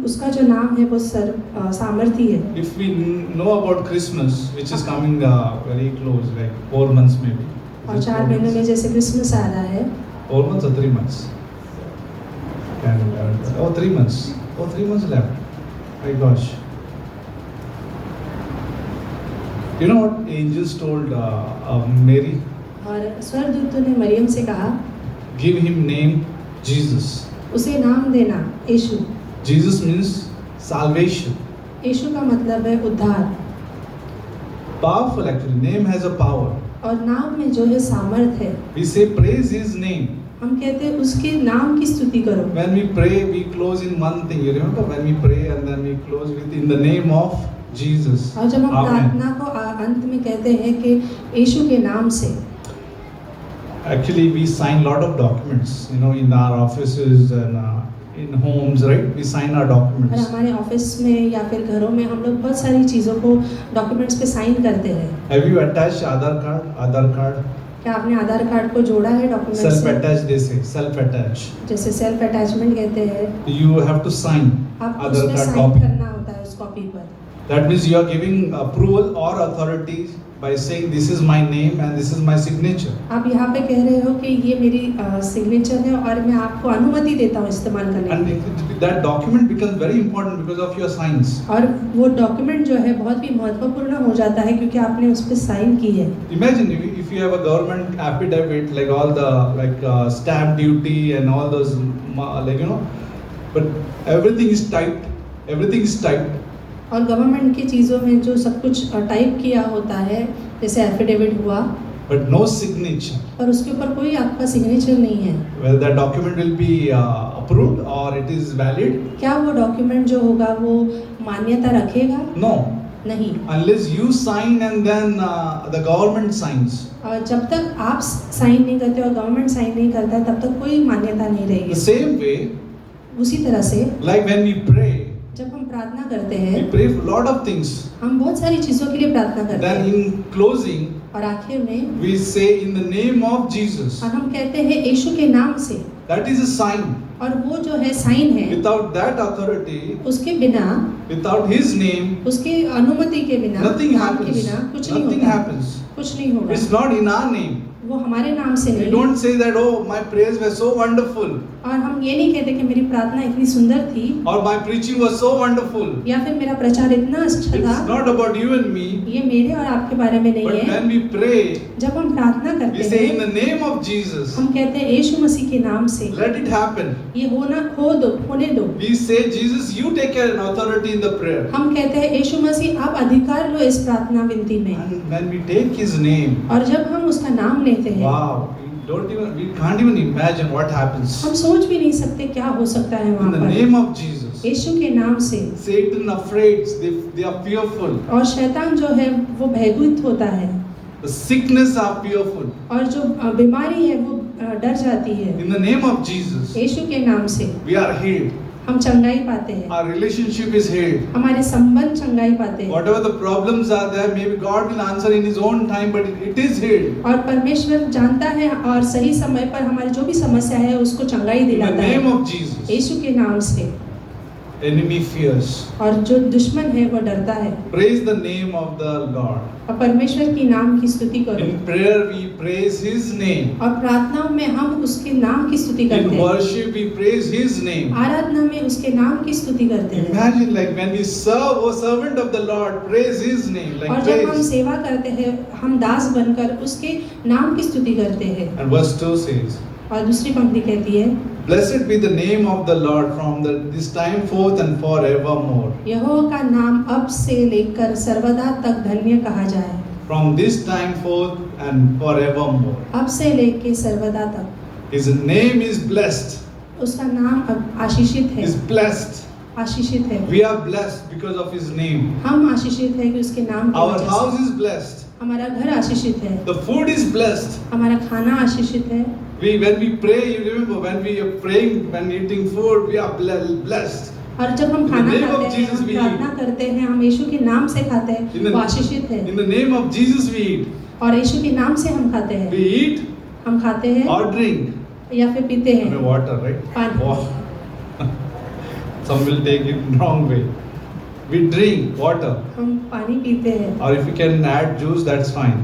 [SPEAKER 6] उसका जो नाम है वो सामर्थी है।
[SPEAKER 5] If we know about Christmas, which is coming very close, like 4 months maybe.
[SPEAKER 6] और 4 महीनों में जैसे क्रिसमस आ रहा है।
[SPEAKER 5] 4 months or 3 months? 3 months. 3 months left. My gosh. You know what angels told Mary?
[SPEAKER 6] और स्वर्गदूतों ने मरियम से कहा,
[SPEAKER 5] Give him name Jesus.
[SPEAKER 6] उसे नाम देना यीशु।
[SPEAKER 5] Jesus means salvation.
[SPEAKER 6] यीशु का मतलब है उद्धार।
[SPEAKER 5] Powerful actually. Name has a power.
[SPEAKER 6] और नाम में जो है सामर्थ है।
[SPEAKER 5] We say praise his name.
[SPEAKER 6] हम कहते हैं उसके नाम की स्तुति करो।
[SPEAKER 5] When we pray, we close in one thing. You remember when we pray and then we close with in the name of Jesus.
[SPEAKER 6] और जब हम
[SPEAKER 5] Amen.
[SPEAKER 6] प्रार्थना को अंत में कहते हैं कि यीशु के नाम से।
[SPEAKER 5] Actually, we sign lot of documents, you know, in our offices and in homes, right? We sign our
[SPEAKER 6] और
[SPEAKER 5] documents.
[SPEAKER 6] हमारे ऑफिस में या फिर घरों में हम लोग बहुत सारी चीज़ों को डॉक्यूमेंट्स पे साइन करते हैं।
[SPEAKER 5] Have you attached Aadhaar card? Aadhaar card.
[SPEAKER 6] क्या आपने आधार कार्ड को जोड़ा है डॉक्यूमेंट्स से?
[SPEAKER 5] Self-attached, they say. Self-attached.
[SPEAKER 6] जैसे सेल्फ अटैचमेंट कहते हैं।
[SPEAKER 5] You have to sign
[SPEAKER 6] आपको
[SPEAKER 5] Aadhaar
[SPEAKER 6] उसमें
[SPEAKER 5] card
[SPEAKER 6] साइन
[SPEAKER 5] copy.
[SPEAKER 6] करना होता है उस कॉपी पर।
[SPEAKER 5] That means you are giving approval or authority by saying this is my name and this is my signature.
[SPEAKER 6] आप यहाँ पे कह रहे हो कि ये मेरी सिग्नेचर है और मैं आपको अनुमति देता हूँ इस्तेमाल करने
[SPEAKER 5] And
[SPEAKER 6] की।
[SPEAKER 5] that document becomes very important because of your signs.
[SPEAKER 6] और वो डॉक्यूमेंट जो है बहुत ही महत्वपूर्ण हो जाता है क्योंकि आपने उस पर साइन की है।
[SPEAKER 5] Imagine if you have a government affidavit like all the stamp duty and all those like you know, but everything is typed. Everything is typed.
[SPEAKER 6] और गवर्नमेंट की चीज़ों में जो सब कुछ टाइप किया होता है जैसे एफिडेविट हुआ
[SPEAKER 5] But no signature.
[SPEAKER 6] और उसके ऊपर कोई आपका सिग्नेचर नहीं है।
[SPEAKER 5] Whether that document will be approved or it is valid?
[SPEAKER 6] क्या वो डॉक्यूमेंट जो होगा वो मान्यता रखेगा?
[SPEAKER 5] No.
[SPEAKER 6] नहीं।
[SPEAKER 5] Unless you sign and then the government signs.
[SPEAKER 6] और जब तक आप साइन नहीं करते और गवर्नमेंट साइन नहीं करता है तब तक कोई मान्यता नहीं
[SPEAKER 5] The
[SPEAKER 6] रहेगी।
[SPEAKER 5] same way,
[SPEAKER 6] उसी तरह से
[SPEAKER 5] like when we pray,
[SPEAKER 6] जब हम प्रार्थना करते
[SPEAKER 5] we
[SPEAKER 6] हैं
[SPEAKER 5] pray for lot of things.
[SPEAKER 6] हम बहुत सारी चीज़ों के लिए प्रार्थना करते
[SPEAKER 5] Then
[SPEAKER 6] हैं
[SPEAKER 5] in closing,
[SPEAKER 6] और आखिर में
[SPEAKER 5] we say in the name of Jesus.
[SPEAKER 6] और हम कहते हैं यीशु के नाम से।
[SPEAKER 5] That is a sign.
[SPEAKER 6] और वो जो है साइन है,
[SPEAKER 5] Without that authority,
[SPEAKER 6] उसके बिना,
[SPEAKER 5] without His name,
[SPEAKER 6] उसके अनुमति के बिना,
[SPEAKER 5] nothing
[SPEAKER 6] नाम के
[SPEAKER 5] happens.
[SPEAKER 6] बिना कुछ नहीं
[SPEAKER 5] Nothing
[SPEAKER 6] होगा।
[SPEAKER 5] happens.
[SPEAKER 6] कुछ नहीं होगा।
[SPEAKER 5] It's not in our name.
[SPEAKER 6] वो हमारे नाम से
[SPEAKER 5] We
[SPEAKER 6] नहीं।
[SPEAKER 5] don't say that, oh, my prayers were so wonderful,
[SPEAKER 6] और हम ये नहीं कहते कि मेरी प्रार्थना इतनी सुंदर थी
[SPEAKER 5] or my preaching was so wonderful.
[SPEAKER 6] या फिर मेरा प्रचार इतना अच्छा
[SPEAKER 5] It's
[SPEAKER 6] था।
[SPEAKER 5] not about you and me,
[SPEAKER 6] ये मेरे और आपके बारे में नहीं
[SPEAKER 5] but
[SPEAKER 6] है।
[SPEAKER 5] when we pray,
[SPEAKER 6] जब हम प्रार्थना
[SPEAKER 5] we
[SPEAKER 6] करते
[SPEAKER 5] say in
[SPEAKER 6] हैं
[SPEAKER 5] the name of Jesus,
[SPEAKER 6] हम कहते हैं यीशु मसीह के नाम से
[SPEAKER 5] let it happen.
[SPEAKER 6] ये होने दो।
[SPEAKER 5] We say, Jesus, you take an authority in the prayer.
[SPEAKER 6] हम कहते हैं यीशु मसीह आप अधिकार लो इस प्रार्थना विनती में।
[SPEAKER 5] And when we take His name,
[SPEAKER 6] और जब हम उसका नाम लेते हैं
[SPEAKER 5] wow, we can't even imagine what happens.
[SPEAKER 6] हम सोच भी नहीं सकते क्या हो सकता है
[SPEAKER 5] In
[SPEAKER 6] वहाँ
[SPEAKER 5] the
[SPEAKER 6] पर।
[SPEAKER 5] name of Jesus,
[SPEAKER 6] यीशु के नाम से।
[SPEAKER 5] Satan afraid, they are fearful.
[SPEAKER 6] और शैतान जो है वो भयभीत होता है।
[SPEAKER 5] The sickness are fearful.
[SPEAKER 6] और जो बीमारी है वो डर जाती है।
[SPEAKER 5] In the name of Jesus,
[SPEAKER 6] यीशु के नाम से
[SPEAKER 5] we are healed.
[SPEAKER 6] हम चंगाई पाते हैं।
[SPEAKER 5] Our relationship is healed.
[SPEAKER 6] हमारे संबंध चंगाई पाते हैं।
[SPEAKER 5] Whatever the problems are there, maybe God will answer in His own time, but it is healed.
[SPEAKER 6] और परमेश्वर जानता है और सही समय पर हमारी जो भी समस्या है उसको चंगाई
[SPEAKER 5] In the
[SPEAKER 6] दिलाता
[SPEAKER 5] name
[SPEAKER 6] है।
[SPEAKER 5] of Jesus,
[SPEAKER 6] यीशु के नाम से।
[SPEAKER 5] enemy fears.
[SPEAKER 6] और जो दुश्मन है वो डरता है।
[SPEAKER 5] Praise the name of the Lord.
[SPEAKER 6] और परमेश्वर की नाम की स्तुति करो।
[SPEAKER 5] In prayer we praise His name.
[SPEAKER 6] और प्रार्थना में हम उसके नाम की स्तुति
[SPEAKER 5] In
[SPEAKER 6] करते हैं।
[SPEAKER 5] worship we praise His name.
[SPEAKER 6] आराधना में उसके नाम की स्तुति करते हैं।
[SPEAKER 5] Imagine like when we serve, O servant of the Lord, praise His name.
[SPEAKER 6] और
[SPEAKER 5] Like
[SPEAKER 6] जब हम
[SPEAKER 5] praise.
[SPEAKER 6] सेवा करते हैं हम दास बनकर उसके नाम की स्तुति करते हैं।
[SPEAKER 5] And verse 2 says,
[SPEAKER 6] और दूसरी पंक्ति कहती है,
[SPEAKER 5] Blessed be the name of the Lord from this time forth and forevermore.
[SPEAKER 6] यहोवा का नाम अब से लेकर सर्वदा तक धन्य कहा जाए।
[SPEAKER 5] From this time forth and forevermore.
[SPEAKER 6] अब से लेकर सर्वदा तक।
[SPEAKER 5] His name is blessed.
[SPEAKER 6] उसका नाम अब आशीषित है।
[SPEAKER 5] Is blessed.
[SPEAKER 6] आशीषित है।
[SPEAKER 5] We are blessed because of His name.
[SPEAKER 6] हम आशीषित है कि उसके नाम की
[SPEAKER 5] Our
[SPEAKER 6] वजह
[SPEAKER 5] house
[SPEAKER 6] से।
[SPEAKER 5] is blessed.
[SPEAKER 6] हमारा घर आशीषित है।
[SPEAKER 5] The food is blessed.
[SPEAKER 6] हमारा खाना आशीषित है।
[SPEAKER 5] When we pray, you remember when we are praying, when eating food, we are blessed.
[SPEAKER 6] और जब हम
[SPEAKER 5] In the
[SPEAKER 6] खाना
[SPEAKER 5] name of
[SPEAKER 6] खाते हैं,
[SPEAKER 5] Jesus
[SPEAKER 6] हम
[SPEAKER 5] we
[SPEAKER 6] प्रार्थना करते हैं, हम यीशु के नाम से खाते
[SPEAKER 5] In
[SPEAKER 6] हैं,
[SPEAKER 5] the-
[SPEAKER 6] वो आशीषित है।
[SPEAKER 5] In the name of Jesus we eat.
[SPEAKER 6] और यीशु के नाम से हम खाते हैं।
[SPEAKER 5] We eat
[SPEAKER 6] हम खाते हैं
[SPEAKER 5] or drink.
[SPEAKER 6] या फिर पीते
[SPEAKER 5] I mean
[SPEAKER 6] हैं।
[SPEAKER 5] water, right?
[SPEAKER 6] पानी।
[SPEAKER 5] Wow. Some will take it wrong way. We drink water.
[SPEAKER 6] हम पानी पीते हैं।
[SPEAKER 5] Or if you can add juice, that's fine.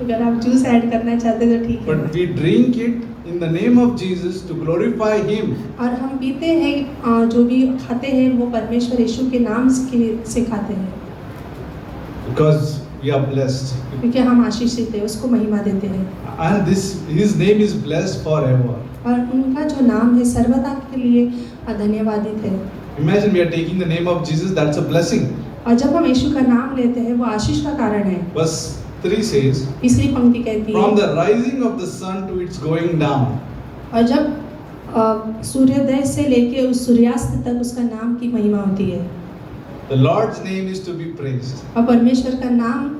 [SPEAKER 6] अगर आप जूस ऐड करना चाहते हैं तो ठीक है।
[SPEAKER 5] But we drink it in the name of Jesus to glorify Him.
[SPEAKER 6] और हम पीते हैं जो भी खाते हैं वो परमेश्वर यीशु के नाम से खाते हैं
[SPEAKER 5] Because we are blessed.
[SPEAKER 6] क्योंकि हम आशीषित हैं, उसको महिमा देते हैं।
[SPEAKER 5] And His name is blessed forever.
[SPEAKER 6] और उनका जो नाम है सर्वदा के लिए धन्यवादित है।
[SPEAKER 5] Imagine we are taking the name of Jesus, that's a blessing.
[SPEAKER 6] और जब हम यीशु का नाम लेते हैं वो आशीष का कारण है।
[SPEAKER 5] Verse 3 says,
[SPEAKER 6] तीसरी पंक्ति कहती
[SPEAKER 5] From
[SPEAKER 6] है,
[SPEAKER 5] the rising of the sun to its going down.
[SPEAKER 6] और जब सूर्योदय से लेके उस सूर्यास्त तक उसका नाम की महिमा होती है।
[SPEAKER 5] The Lord's name is to be praised.
[SPEAKER 6] और परमेश्वर का नाम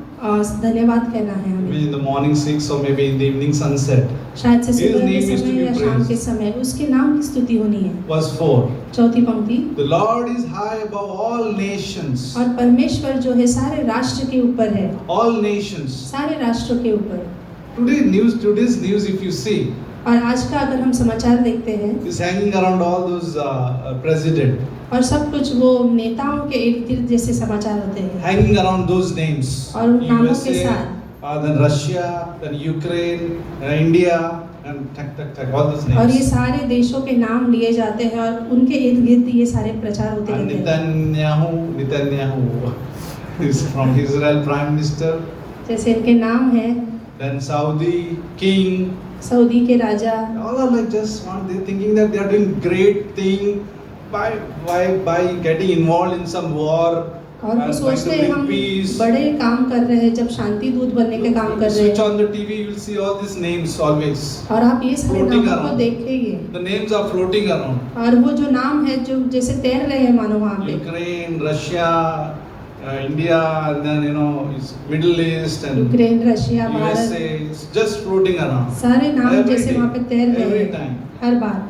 [SPEAKER 6] धन्यवाद कहना है
[SPEAKER 5] Maybe
[SPEAKER 6] हमें।
[SPEAKER 5] in the morning 6 or maybe in the evening sunset.
[SPEAKER 6] शायद से
[SPEAKER 5] His
[SPEAKER 6] सुबह के
[SPEAKER 5] name is to
[SPEAKER 6] समय
[SPEAKER 5] be
[SPEAKER 6] या शाम के
[SPEAKER 5] praised.
[SPEAKER 6] समय उसके नाम की स्तुति होनी है।
[SPEAKER 5] Verse 4.
[SPEAKER 6] चौथी पंक्ति,
[SPEAKER 5] The Lord is high above all nations.
[SPEAKER 6] और परमेश्वर जो है सारे राष्ट्र के ऊपर है,
[SPEAKER 5] All nations.
[SPEAKER 6] सारे राष्ट्रों के ऊपर।
[SPEAKER 5] Today's news, if you see,
[SPEAKER 6] और आज का अगर हम समाचार देखते हैं
[SPEAKER 5] is hanging around all those president,
[SPEAKER 6] और सब कुछ वो नेताओं के इर्द गिर्द जैसे समाचार होते हैं
[SPEAKER 5] hanging around those names.
[SPEAKER 6] और उन नामों के
[SPEAKER 5] USA,
[SPEAKER 6] साथ
[SPEAKER 5] then Russia, then Ukraine, India, and all those
[SPEAKER 6] और ये
[SPEAKER 5] names.
[SPEAKER 6] सारे देशों के नाम लिए जाते हैं और उनके इर्द गिर्द ये सारे प्रचार होते
[SPEAKER 5] And
[SPEAKER 6] रहते हैं।
[SPEAKER 5] Netanyahu is from Israel, Prime Minister.
[SPEAKER 6] जैसे इनके नाम हैं
[SPEAKER 5] Then Saudi King.
[SPEAKER 6] सऊदी के राजा,
[SPEAKER 5] All are like just one. They're thinking that they are doing great thing by getting involved in some war.
[SPEAKER 6] और वो
[SPEAKER 5] and
[SPEAKER 6] सोचते
[SPEAKER 5] trying to
[SPEAKER 6] हैं
[SPEAKER 5] bring
[SPEAKER 6] हम
[SPEAKER 5] peace.
[SPEAKER 6] बड़े काम कर रहे हैं, जब शांति दूत बनने के काम कर रहे
[SPEAKER 5] Switch
[SPEAKER 6] हैं।
[SPEAKER 5] on the TV, you will see all these names always.
[SPEAKER 6] और आप ये सारे
[SPEAKER 5] Floating
[SPEAKER 6] नामों को
[SPEAKER 5] around.
[SPEAKER 6] देखेंगे
[SPEAKER 5] The names are floating around.
[SPEAKER 6] और वो जो नाम है जो जैसे तैर रहे हैं मानो वहाँ पे।
[SPEAKER 5] Ukraine, Russia, India, and then it's Middle East and
[SPEAKER 6] Ukraine, Russia,
[SPEAKER 5] USA.
[SPEAKER 6] Bharat,
[SPEAKER 5] It's just floating around.
[SPEAKER 6] सारे नाम
[SPEAKER 5] Every
[SPEAKER 6] जैसे
[SPEAKER 5] day,
[SPEAKER 6] वहाँ पे तैर रहे
[SPEAKER 5] every
[SPEAKER 6] हैं
[SPEAKER 5] time.
[SPEAKER 6] Her bar.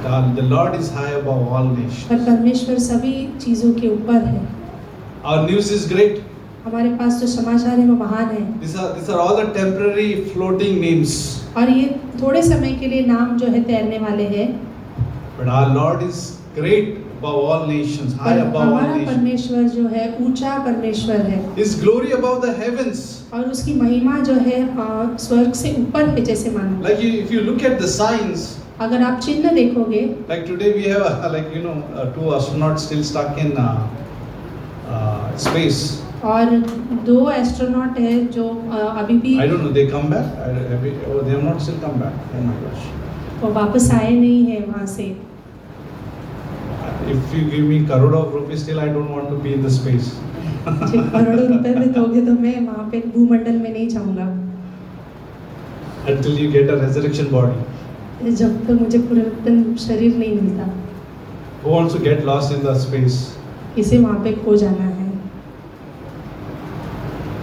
[SPEAKER 5] But the Lord is high above all nations.
[SPEAKER 6] पर परमेश्वर सभी चीजों के ऊपर है।
[SPEAKER 5] Our news is great.
[SPEAKER 6] हमारे पास जो समाचार है वो महान है
[SPEAKER 5] These are all the temporary floating names.
[SPEAKER 6] और ये थोड़े समय के लिए नाम जो है तैरने वाले हैं।
[SPEAKER 5] But our Lord is great above all nations, high
[SPEAKER 6] पर
[SPEAKER 5] above all
[SPEAKER 6] हमारा
[SPEAKER 5] nations.
[SPEAKER 6] परमेश्वर जो है ऊंचा परमेश्वर है
[SPEAKER 5] His glory above the heavens.
[SPEAKER 6] और उसकी महिमा जो है स्वर्ग से ऊपर है जैसे मानो।
[SPEAKER 5] Like if you look at the signs,
[SPEAKER 6] अगर आप चिन्ह देखोगे,
[SPEAKER 5] like today we have two astronauts still stuck in space.
[SPEAKER 6] और 2 एस्ट्रोनॉट है जो अभी भी
[SPEAKER 5] I don't know, they come back? They have not still come back. Oh my gosh.
[SPEAKER 6] वो वापस आए नहीं है वहाँ से।
[SPEAKER 5] If you give me crore of rupees, still I don't want to be in the space.
[SPEAKER 6] मुझे करोड़ों रुपए भी दोगे तो मैं वहाँ पे भूमंडल में नहीं जाऊँगा।
[SPEAKER 5] until you get a resurrection body.
[SPEAKER 6] जब तक मुझे पुनरुत्थान शरीर नहीं मिलता,
[SPEAKER 5] Who wants to get lost in the space?
[SPEAKER 6] इसे वहाँ पे खो जाना है।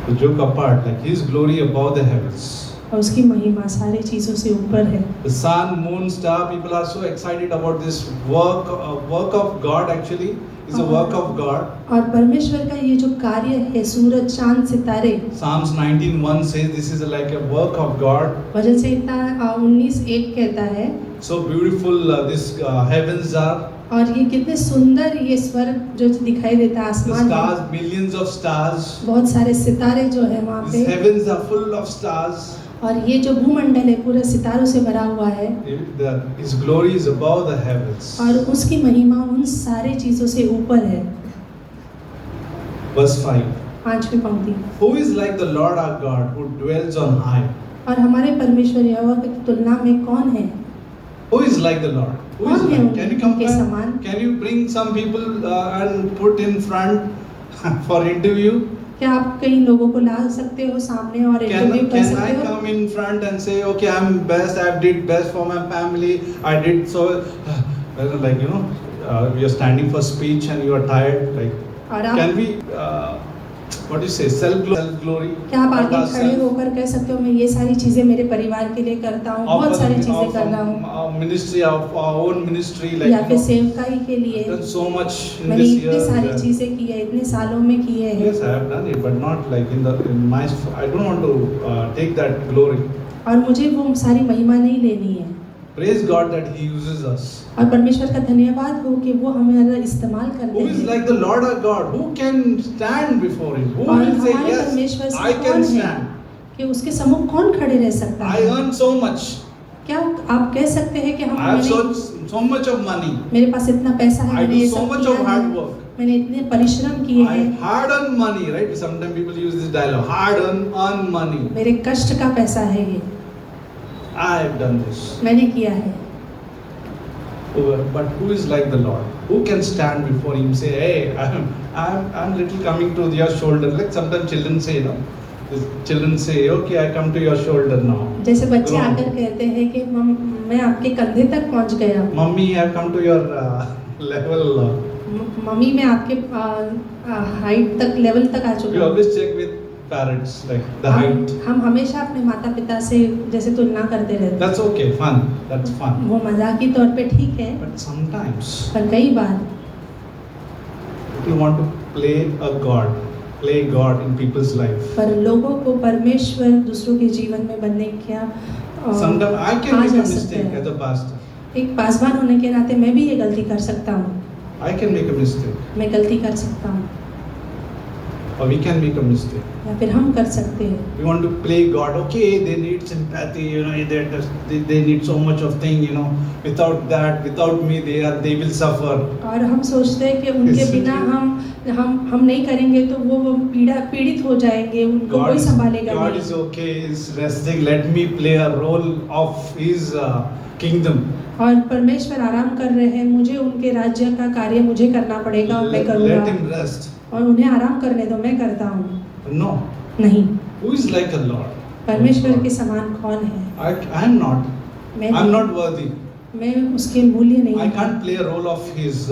[SPEAKER 5] The joke apart, like His glory above the heavens.
[SPEAKER 6] और उसकी महिमा सारी चीज़ों से ऊपर है।
[SPEAKER 5] The sun, moon, star, people are so excited about this work of God. Actually, it's a work of God.
[SPEAKER 6] और परमेश्वर का ये जो कार्य है, सूरज, चांद, सितारे,
[SPEAKER 5] Psalms 19:1 says this is like a work of God.
[SPEAKER 6] भजन संहिता 19:1 कहता है,
[SPEAKER 5] So beautiful this heavens are.
[SPEAKER 6] और ये कितने सुंदर ये स्वर्ग जो दिखाई देता है,
[SPEAKER 5] The
[SPEAKER 6] आसमान है।
[SPEAKER 5] stars, millions of stars.
[SPEAKER 6] बहुत सारे सितारे जो है वहाँ
[SPEAKER 5] These
[SPEAKER 6] पे,
[SPEAKER 5] heavens are full of stars.
[SPEAKER 6] और ये जो भूमंडल है पूरे सितारों से भरा हुआ है,
[SPEAKER 5] His glory is above the heavens.
[SPEAKER 6] और उसकी महिमा उन सारी चीजों से ऊपर है।
[SPEAKER 5] Verse 5.
[SPEAKER 6] 5वीं पंक्ति,
[SPEAKER 5] Who is like the Lord our God who dwells on high?
[SPEAKER 6] और हमारे परमेश्वर यहोवा की तुलना में कौन है?
[SPEAKER 5] Who is like the Lord? Who is
[SPEAKER 6] कौन है
[SPEAKER 5] like? Can you
[SPEAKER 6] उनके
[SPEAKER 5] compare?
[SPEAKER 6] समान?
[SPEAKER 5] Can you bring some people and put in front for interview?
[SPEAKER 6] क्या आप कई लोगों को ला सकते हो सामने और इंटरव्यू कर
[SPEAKER 5] Can I
[SPEAKER 6] सकते हो?
[SPEAKER 5] come in front and say, okay, I'm best, I did best for my family, I did so, like, you know, you're standing for speech and you are tired, like,
[SPEAKER 6] और आप
[SPEAKER 5] can we, what do you say, self-glory?
[SPEAKER 6] क्या आप आगे खड़े होकर कह सकते हो मैं ये सारी चीजें मेरे परिवार के लिए करता हूँ, बहुत सारी चीजें कर रहा हूँ,
[SPEAKER 5] Ministry of our own ministry, like,
[SPEAKER 6] या फिर सेवकाई के लिए
[SPEAKER 5] I've done so much in
[SPEAKER 6] मैंने
[SPEAKER 5] this
[SPEAKER 6] इतनी
[SPEAKER 5] year.
[SPEAKER 6] सारी चीजें की है, इतने सालों में की है।
[SPEAKER 5] Yes, I have done it, but not like in my. I don't want to take that glory.
[SPEAKER 6] और मुझे वो सारी महिमा नहीं लेनी है।
[SPEAKER 5] Praise God that He uses us.
[SPEAKER 6] और परमेश्वर का धन्यवाद हो कि वो हमारा इस्तेमाल करते
[SPEAKER 5] Who is
[SPEAKER 6] हैं।
[SPEAKER 5] like the Lord our God? Who can stand before Him? Who
[SPEAKER 6] और
[SPEAKER 5] will say
[SPEAKER 6] हमारे
[SPEAKER 5] yes?
[SPEAKER 6] परमेश्वर से
[SPEAKER 5] I
[SPEAKER 6] कौन
[SPEAKER 5] can
[SPEAKER 6] है
[SPEAKER 5] stand.
[SPEAKER 6] कि उसके सम्मुख कौन खड़े रह सकता
[SPEAKER 5] I
[SPEAKER 6] है?
[SPEAKER 5] earn so much.
[SPEAKER 6] क्या आप कह सकते हैं कि हम
[SPEAKER 5] I have so much of money.
[SPEAKER 6] मेरे पास इतना पैसा है,
[SPEAKER 5] I
[SPEAKER 6] मैंने
[SPEAKER 5] do
[SPEAKER 6] ये
[SPEAKER 5] so
[SPEAKER 6] सब
[SPEAKER 5] much
[SPEAKER 6] किया
[SPEAKER 5] of
[SPEAKER 6] है,
[SPEAKER 5] hard work.
[SPEAKER 6] मैंने इतने परिश्रम किए
[SPEAKER 5] I
[SPEAKER 6] हैं,
[SPEAKER 5] hard earned money, right? Sometimes people use this dialogue. Hard earned money.
[SPEAKER 6] मेरे कष्ट का पैसा है ये,
[SPEAKER 5] I have done this.
[SPEAKER 6] मैंने किया है।
[SPEAKER 5] But who is like the Lord? Who can stand before Him? Say, hey, I'm little coming to your shoulder. Like sometimes children say, you know, children say, okay, I come to your shoulder now.
[SPEAKER 6] जैसे बच्चे
[SPEAKER 5] Grown.
[SPEAKER 6] आकर कहते हैं कि मैं आपके कंधे तक पहुंच गया हूँ,
[SPEAKER 5] Mummy, I have come to your level.
[SPEAKER 6] Mummy मैं आपके हाइट तक, लेवल तक आ
[SPEAKER 5] We
[SPEAKER 6] चुका हूँ।
[SPEAKER 5] always check with parents, like the height.
[SPEAKER 6] हम हमेशा अपने माता पिता से जैसे तुलना करते रहते हैं।
[SPEAKER 5] That's okay, fun. That's fun.
[SPEAKER 6] वो मजाकी तौर पे ठीक है,
[SPEAKER 5] But sometimes
[SPEAKER 6] पर कई बार
[SPEAKER 5] people want to play God in people's life.
[SPEAKER 6] पर लोगों को परमेश्वर दूसरों के जीवन में बनने क्या
[SPEAKER 5] Sometimes I
[SPEAKER 6] uh
[SPEAKER 5] can make
[SPEAKER 6] जा
[SPEAKER 5] a
[SPEAKER 6] सकते
[SPEAKER 5] mistake
[SPEAKER 6] हैं।
[SPEAKER 5] as a pastor.
[SPEAKER 6] एक पासवान होने के नाते मैं भी ये गलती कर सकता हूँ,
[SPEAKER 5] I can make a mistake.
[SPEAKER 6] मैं गलती कर सकता हूँ,
[SPEAKER 5] Or we can make a mistake.
[SPEAKER 6] या फिर हम कर सकते हैं।
[SPEAKER 5] We want to play God. Okay, they need sympathy. You know, they need so much of thing. You know, without that, without me, they will suffer.
[SPEAKER 6] और हम सोचते हैं कि उनके
[SPEAKER 5] Yes.
[SPEAKER 6] बिना हम नहीं करेंगे तो वो पीड़ित हो जाएंगे, उनको कोई संभालेगा
[SPEAKER 5] God
[SPEAKER 6] नहीं।
[SPEAKER 5] is okay. Is resting. Let me play a role of His kingdom.
[SPEAKER 6] और परमेश्वर आराम कर रहे हैं, मुझे उनके राज्य का कार्य मुझे करना पड़ेगा और मैं
[SPEAKER 5] Let
[SPEAKER 6] करूँगा,
[SPEAKER 5] Him rest.
[SPEAKER 6] और उन्हें आराम करने दो, मैं करता हूँ।
[SPEAKER 5] No.
[SPEAKER 6] नहीं,
[SPEAKER 5] Who is like the Lord?
[SPEAKER 6] परमेश्वर के समान कौन है?
[SPEAKER 5] I am not.
[SPEAKER 6] मैं
[SPEAKER 5] I'm not worthy.
[SPEAKER 6] मैं उसके मूल्य नहीं
[SPEAKER 5] I
[SPEAKER 6] हूँ।
[SPEAKER 5] can't play a role of His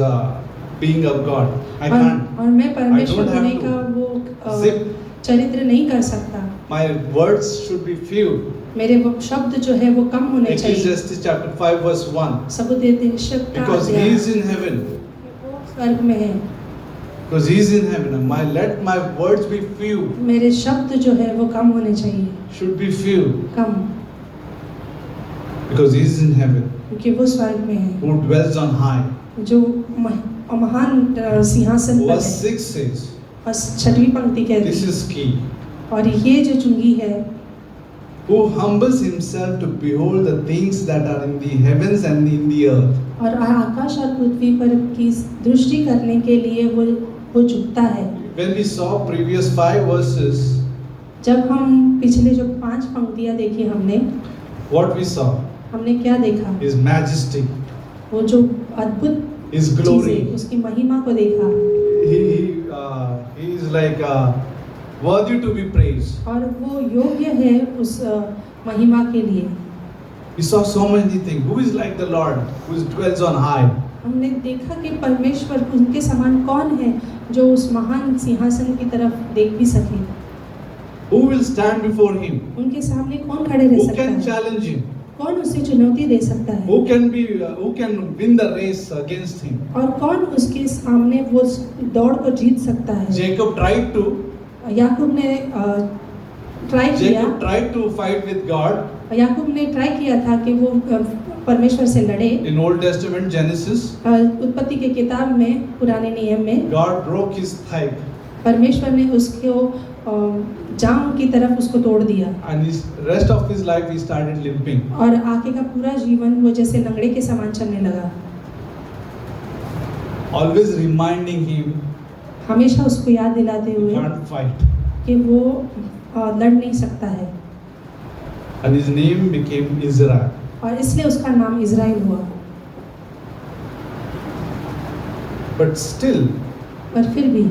[SPEAKER 5] being of God. I
[SPEAKER 6] और
[SPEAKER 5] can't.
[SPEAKER 6] मैं परमेश्वर
[SPEAKER 5] I don't have
[SPEAKER 6] होने
[SPEAKER 5] to
[SPEAKER 6] का वो
[SPEAKER 5] zip.
[SPEAKER 6] चरित्र नहीं कर सकता।
[SPEAKER 5] My words should be few.
[SPEAKER 6] मेरे वो शब्द जो है वो कम होने चाहिए।
[SPEAKER 5] Ecclesiastes chapter 5 verse 1.
[SPEAKER 6] सबुदेशक का
[SPEAKER 5] Because He
[SPEAKER 6] अध्याय,
[SPEAKER 5] is in heaven.
[SPEAKER 6] वो स्वर्ग में है,
[SPEAKER 5] Because He is in heaven. Let my words be few.
[SPEAKER 6] मेरे शब्द जो है वो कम होने चाहिए,
[SPEAKER 5] Should be few.
[SPEAKER 6] Come,
[SPEAKER 5] Because He is in heaven.
[SPEAKER 6] क्योंकि वो स्वर्ग में है,
[SPEAKER 5] Who dwells on high.
[SPEAKER 6] जो महान सिंहासन पर
[SPEAKER 5] Verse
[SPEAKER 6] है।
[SPEAKER 5] 6 says.
[SPEAKER 6] और 6वीं पंक्ति कहती
[SPEAKER 5] This
[SPEAKER 6] है,
[SPEAKER 5] is key.
[SPEAKER 6] और ये जो चुंगी है,
[SPEAKER 5] Who humbles Himself to behold the things that are in the heavens and in the earth.
[SPEAKER 6] और आकाश और पृथ्वी पर की दृष्टि करने के लिए वो झुकता है।
[SPEAKER 5] When we saw previous 5 verses,
[SPEAKER 6] जब हम पिछले जो 5 पंक्तियां देखी
[SPEAKER 5] what we saw
[SPEAKER 6] हमने क्या देखा?
[SPEAKER 5] is majesty,
[SPEAKER 6] वो जो अद्भुत
[SPEAKER 5] His glory.
[SPEAKER 6] चीजें, उसकी महिमा को देखा।
[SPEAKER 5] He is like worthy to be praised.
[SPEAKER 6] और वो योग्य है उस महिमा के लिए।
[SPEAKER 5] We saw so many things. Who is like the Lord, who dwells on high?
[SPEAKER 6] हमने देखा कि परमेश्वर उनके समान कौन है जो उस महान सिंहासन की तरफ देख भी सके।
[SPEAKER 5] Who will stand before him?
[SPEAKER 6] उनके सामने कौन खड़े रह
[SPEAKER 5] Who
[SPEAKER 6] सकता
[SPEAKER 5] can
[SPEAKER 6] है?
[SPEAKER 5] challenge him?
[SPEAKER 6] कौन उसे चुनौती दे सकता है?
[SPEAKER 5] Who can win the race against him?
[SPEAKER 6] और कौन उसके सामने वो दौड़ को जीत सकता है?
[SPEAKER 5] Jacob tried to.
[SPEAKER 6] याकूब ने ट्राई किया।
[SPEAKER 5] Jacob tried to fight with God.
[SPEAKER 6] याकूब ने ट्राई किया था कि वो परमेश्वर से लड़े।
[SPEAKER 5] In Old Testament Genesis,
[SPEAKER 6] उत्पत्ति के किताब में पुराने नियम में
[SPEAKER 5] God broke his thigh
[SPEAKER 6] परमेश्वर ने उसको जांघ की तरफ उसको तोड़ दिया
[SPEAKER 5] and his rest of his life he started limping.
[SPEAKER 6] और आगे का पूरा जीवन वो जैसे लंगड़े के समान चलने लगा।
[SPEAKER 5] Always reminding him
[SPEAKER 6] हमेशा उसको याद दिलाते
[SPEAKER 5] he
[SPEAKER 6] हुए
[SPEAKER 5] can't fight.
[SPEAKER 6] कि वो लड़ नहीं सकता है
[SPEAKER 5] And his name became Israel.
[SPEAKER 6] और इसलिए उसका नाम इज़राइल हुआ।
[SPEAKER 5] But still,
[SPEAKER 6] पर फिर भी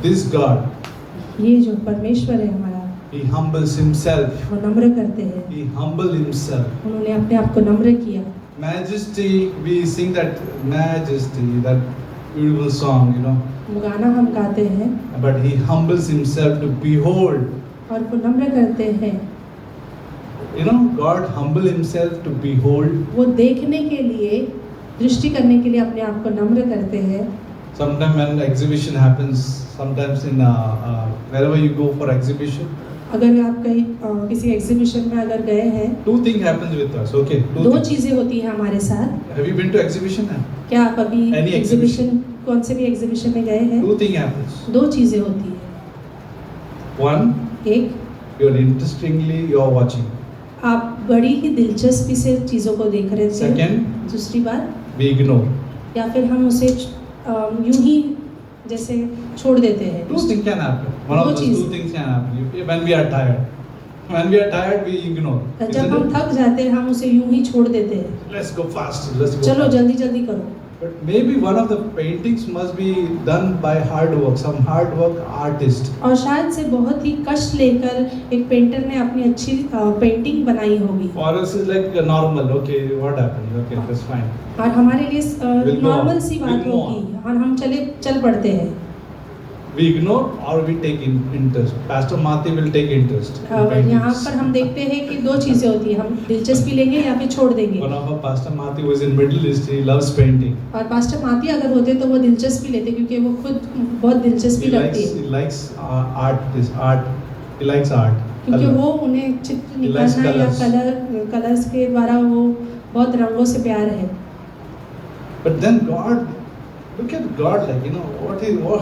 [SPEAKER 5] this God,
[SPEAKER 6] ये जो परमेश्वर है हमारा,
[SPEAKER 5] he humbles himself.
[SPEAKER 6] वो नम्र करते हैं।
[SPEAKER 5] He humbled himself.
[SPEAKER 6] उन्होंने अपने आप को नम्र किया।
[SPEAKER 5] Majesty, we sing that majesty, that beautiful song, you know.
[SPEAKER 6] वो गाना हम गाते हैं
[SPEAKER 5] But he humbles himself to behold.
[SPEAKER 6] और वो नम्र करते हैं।
[SPEAKER 5] You know, God humble himself to behold.
[SPEAKER 6] वो देखने के लिए, दृष्टि करने के लिए अपने आप को नम्र करते हैं।
[SPEAKER 5] Sometimes when exhibition happens, sometimes in wherever you go for exhibition,
[SPEAKER 6] अगर आप कहीं किसी एग्जीबिशन में अगर गए हैं,
[SPEAKER 5] two things happens with us. Okay,
[SPEAKER 6] दो
[SPEAKER 5] things.
[SPEAKER 6] चीजें होती हैं हमारे साथ।
[SPEAKER 5] Have you been to exhibition?
[SPEAKER 6] क्या आप अभी
[SPEAKER 5] Any
[SPEAKER 6] एग्जीबिशन कौन से भी एग्जीबिशन में गए हैं?
[SPEAKER 5] Two things happens.
[SPEAKER 6] दो चीजें होती हैं।
[SPEAKER 5] One,
[SPEAKER 6] एक,
[SPEAKER 5] you're interestingly you're watching.
[SPEAKER 6] आप बड़ी ही दिलचस्पी से चीजों को देख रहे थे।
[SPEAKER 5] Second,
[SPEAKER 6] दूसरी बात,
[SPEAKER 5] we ignore.
[SPEAKER 6] या फिर हम उसे यूं ही जैसे छोड़ देते हैं।
[SPEAKER 5] Two things can happen. One of
[SPEAKER 6] दो
[SPEAKER 5] those
[SPEAKER 6] cheese.
[SPEAKER 5] two things can happen. When we are tired. When we are tired, we ignore.
[SPEAKER 6] जब
[SPEAKER 5] Isn't
[SPEAKER 6] हम
[SPEAKER 5] it?
[SPEAKER 6] थक जाते हैं हम उसे यूं ही छोड़ देते हैं।
[SPEAKER 5] Let's go fast. Let's go.
[SPEAKER 6] चलो
[SPEAKER 5] fast.
[SPEAKER 6] जल्दी जल्दी करो।
[SPEAKER 5] But maybe one of the paintings must be done by hard work, some hard work artist.
[SPEAKER 6] और शायद से बहुत ही कष्ट लेकर एक पेंटर ने अपनी अच्छी पेंटिंग बनाई होगी।
[SPEAKER 5] Or else it's like normal. Okay, what happened? Okay, that's fine.
[SPEAKER 6] और हमारे लिए
[SPEAKER 5] We'll go
[SPEAKER 6] normal
[SPEAKER 5] on.
[SPEAKER 6] C
[SPEAKER 5] We'll
[SPEAKER 6] बात
[SPEAKER 5] go
[SPEAKER 6] होगी और हम चल पड़ते हैं।
[SPEAKER 5] We ignore or we take interest. Pastor Mati will take interest. in
[SPEAKER 6] और यहाँ
[SPEAKER 5] paintings.
[SPEAKER 6] पर हम देखते हैं कि दो चीजें होती हैं, हम दिलचस्पी लेंगे या फिर छोड़ देंगे।
[SPEAKER 5] One of our Pastor Mati was in Middle East. He loves painting.
[SPEAKER 6] और पास्टर माती अगर होते तो वो दिलचस्पी लेते क्योंकि वो खुद बहुत दिलचस्पी लगती है
[SPEAKER 5] He likes art. He likes art.
[SPEAKER 6] क्योंकि
[SPEAKER 5] Color.
[SPEAKER 6] वो उन्हें चित्र
[SPEAKER 5] He likes
[SPEAKER 6] निकालना या
[SPEAKER 5] colours.
[SPEAKER 6] कलर्स के द्वारा वो बहुत रंगों से प्यार है।
[SPEAKER 5] But then God, look at God, like, you know,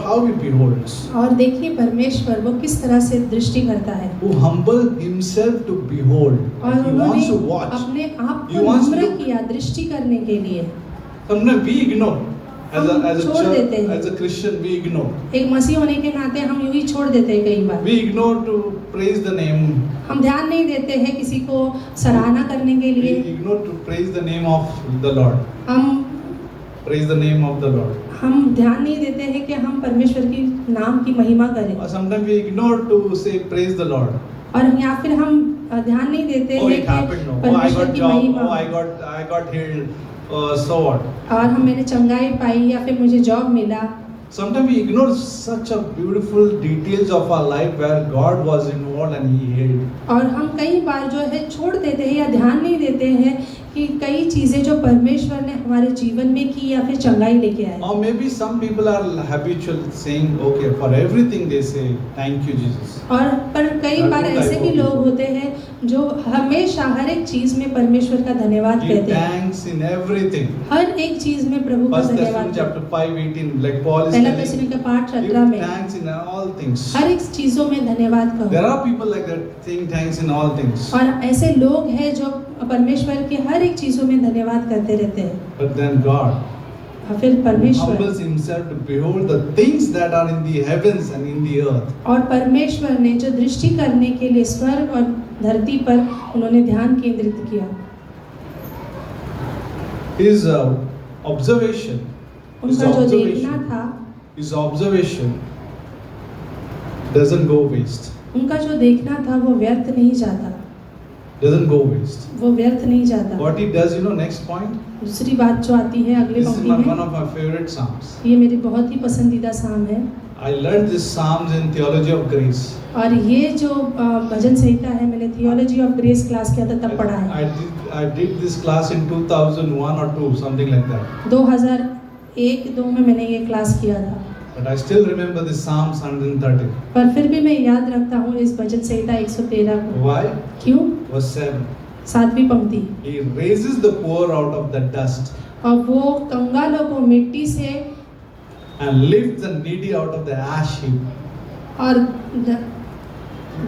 [SPEAKER 5] how he beholds.
[SPEAKER 6] और देखिए परमेश्वर वो किस तरह से दृष्टि करता है
[SPEAKER 5] Who humbled himself to behold.
[SPEAKER 6] और
[SPEAKER 5] He
[SPEAKER 6] उन्होंने
[SPEAKER 5] wants to watch.
[SPEAKER 6] अपने आप
[SPEAKER 5] He
[SPEAKER 6] को
[SPEAKER 5] wants to
[SPEAKER 6] नम्र
[SPEAKER 5] look.
[SPEAKER 6] किया दृष्टि करने के लिए।
[SPEAKER 5] Sometimes we ignore. As
[SPEAKER 6] हम
[SPEAKER 5] a
[SPEAKER 6] छोड़ देते
[SPEAKER 5] church,
[SPEAKER 6] हैं।
[SPEAKER 5] as a Christian, we ignore.
[SPEAKER 6] एक मसीह होने के नाते हम यूं ही छोड़ देते हैं कई बार।
[SPEAKER 5] We ignore to praise the name.
[SPEAKER 6] हम ध्यान नहीं देते हैं किसी को सराहना करने के
[SPEAKER 5] We
[SPEAKER 6] लिए।
[SPEAKER 5] ignore to praise the name of the Lord.
[SPEAKER 6] हम
[SPEAKER 5] Praise the name of the Lord.
[SPEAKER 6] ध्यान नहीं देते हैं कि हम परमेश्वर की नाम की महिमा करें।
[SPEAKER 5] Or sometimes we ignore to say praise the Lord.
[SPEAKER 6] और या फिर हम ध्यान नहीं देते
[SPEAKER 5] Oh,
[SPEAKER 6] हैं
[SPEAKER 5] it
[SPEAKER 6] कि
[SPEAKER 5] happened. No. Oh, I
[SPEAKER 6] परमेश्वर
[SPEAKER 5] got
[SPEAKER 6] की
[SPEAKER 5] job.
[SPEAKER 6] महिमा।
[SPEAKER 5] Oh, I got healed. So what?
[SPEAKER 6] और मैंने चंगाई पाई या फिर मुझे जॉब मिला।
[SPEAKER 5] Sometimes we ignore such a beautiful details of our life where God was involved and He healed.
[SPEAKER 6] और हम कई बार जो है छोड़ देते हैं या ध्यान नहीं देते हैं कि कई चीजें जो परमेश्वर ने हमारे जीवन में की या फिर चंगाई लेके आए।
[SPEAKER 5] Or maybe some people are habitual saying, okay, for everything they say, thank you, Jesus.
[SPEAKER 6] और पर कई
[SPEAKER 5] That
[SPEAKER 6] बार
[SPEAKER 5] type
[SPEAKER 6] ऐसे
[SPEAKER 5] of
[SPEAKER 6] भी लोग
[SPEAKER 5] people.
[SPEAKER 6] होते हैं जो हमेशा हर एक चीज में परमेश्वर का धन्यवाद
[SPEAKER 5] Give
[SPEAKER 6] कहते हैं।
[SPEAKER 5] thanks in everything.
[SPEAKER 6] हर एक चीज में प्रभु का
[SPEAKER 5] First
[SPEAKER 6] धन्यवाद
[SPEAKER 5] Thessalonians
[SPEAKER 6] करते
[SPEAKER 5] chapter 5:18, like Paul is
[SPEAKER 6] पहला
[SPEAKER 5] telling,
[SPEAKER 6] थिस्सलुनीके 5:17
[SPEAKER 5] give
[SPEAKER 6] में
[SPEAKER 5] thanks in all things.
[SPEAKER 6] हर एक चीजों में धन्यवाद
[SPEAKER 5] There
[SPEAKER 6] कहो।
[SPEAKER 5] are people like that saying thanks in all things.
[SPEAKER 6] और ऐसे लोग हैं जो परमेश्वर की हर एक चीजों में धन्यवाद करते रहते हैं।
[SPEAKER 5] But then God
[SPEAKER 6] और फिर परमेश्वर
[SPEAKER 5] humbles himself to behold the things that are in the heavens and in the earth.
[SPEAKER 6] और परमेश्वर ने जो दृष्टि करने के लिए स्वर्ग और धरती पर उन्होंने ध्यान केंद्रित किया।
[SPEAKER 5] His observation,
[SPEAKER 6] उनका जो देखना था
[SPEAKER 5] his observation doesn't go waste.
[SPEAKER 6] उनका जो देखना था वो व्यर्थ नहीं जाता,
[SPEAKER 5] Doesn't go waste.
[SPEAKER 6] वो व्यर्थ नहीं जाता।
[SPEAKER 5] What he does, next point.
[SPEAKER 6] दूसरी बात जो आती है अगले
[SPEAKER 5] This is
[SPEAKER 6] पंक्ति
[SPEAKER 5] one
[SPEAKER 6] में,
[SPEAKER 5] of my favorite psalms.
[SPEAKER 6] ये मेरी बहुत ही पसंदीदा साम है।
[SPEAKER 5] I learned this psalms in theology of grace.
[SPEAKER 6] और ये जो भजन संहिता है मैंने थियोलॉजी ऑफ ग्रेस क्लास किया था तब पढ़ा है।
[SPEAKER 5] I did this class in 2001 or 2, something like that.
[SPEAKER 6] 2001-2 में मैंने ये क्लास किया था।
[SPEAKER 5] But I still remember this Psalms 130.
[SPEAKER 6] पर फिर भी मैं याद रखता हूँ इस भजन संहिता 113 को।
[SPEAKER 5] Why?
[SPEAKER 6] क्यों?
[SPEAKER 5] Verse 7.
[SPEAKER 6] 7वीं पंक्ति,
[SPEAKER 5] He raises the poor out of the dust
[SPEAKER 6] और वो कंगालों को मिट्टी से
[SPEAKER 5] and lifts the needy out of the ash heap.
[SPEAKER 6] और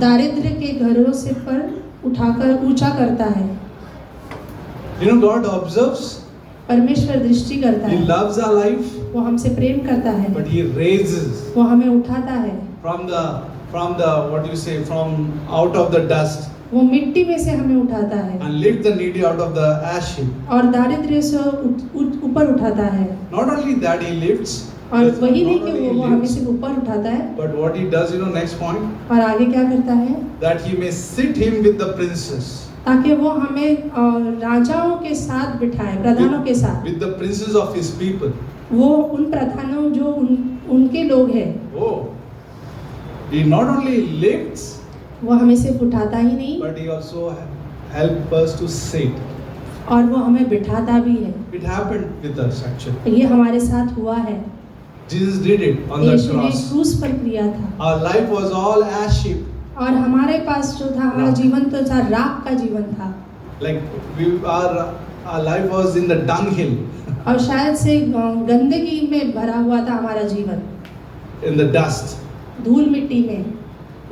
[SPEAKER 6] दारिद्र्य के घरों से पर उठाकर ऊंचा करता है।
[SPEAKER 5] God observes.
[SPEAKER 6] परमेश्वर दृष्टि करता
[SPEAKER 5] He
[SPEAKER 6] है,
[SPEAKER 5] loves our life,
[SPEAKER 6] वो हमसे प्रेम करता है,
[SPEAKER 5] but He raises
[SPEAKER 6] वो हमें उठाता है,
[SPEAKER 5] from the what do you say, from out of the dust
[SPEAKER 6] वो मिट्टी में से हमें उठाता है
[SPEAKER 5] and lift the needy out of the ash heap.
[SPEAKER 6] और दारिद्र्य से ऊपर उठाता है।
[SPEAKER 5] Not only that He lifts,
[SPEAKER 6] और वही नहीं
[SPEAKER 5] not
[SPEAKER 6] कि
[SPEAKER 5] only
[SPEAKER 6] वो
[SPEAKER 5] He
[SPEAKER 6] हमें
[SPEAKER 5] lifts,
[SPEAKER 6] सिर्फ ऊपर उठाता है,
[SPEAKER 5] but what He does, next point,
[SPEAKER 6] और आगे क्या करता है,
[SPEAKER 5] that He may sit him with the princes,
[SPEAKER 6] ताकि वो हमें राजाओं के साथ बिठाए, प्रधानों के साथ,
[SPEAKER 5] with the princes of His people.
[SPEAKER 6] वो उन प्रधानों जो उनके लोग हैं।
[SPEAKER 5] Oh, He not only lifts,
[SPEAKER 6] वो हमें सिर्फ उठाता ही नहीं,
[SPEAKER 5] but He also helps us to sit.
[SPEAKER 6] और वो हमें बिठाता भी है।
[SPEAKER 5] It happened with us actually.
[SPEAKER 6] ये हमारे साथ हुआ है।
[SPEAKER 5] Jesus did it on the
[SPEAKER 6] यीशु ने
[SPEAKER 5] cross.
[SPEAKER 6] क्रूस पर किया था,
[SPEAKER 5] Our life was all ash heap.
[SPEAKER 6] और हमारे पास जो था, हमारा
[SPEAKER 5] राख।
[SPEAKER 6] जीवन तो था, राख का जीवन था,
[SPEAKER 5] Like our life was in the dunghill,
[SPEAKER 6] और शायद से गंदगी में भरा हुआ था हमारा जीवन,
[SPEAKER 5] in the dust.
[SPEAKER 6] धूल मिट्टी में।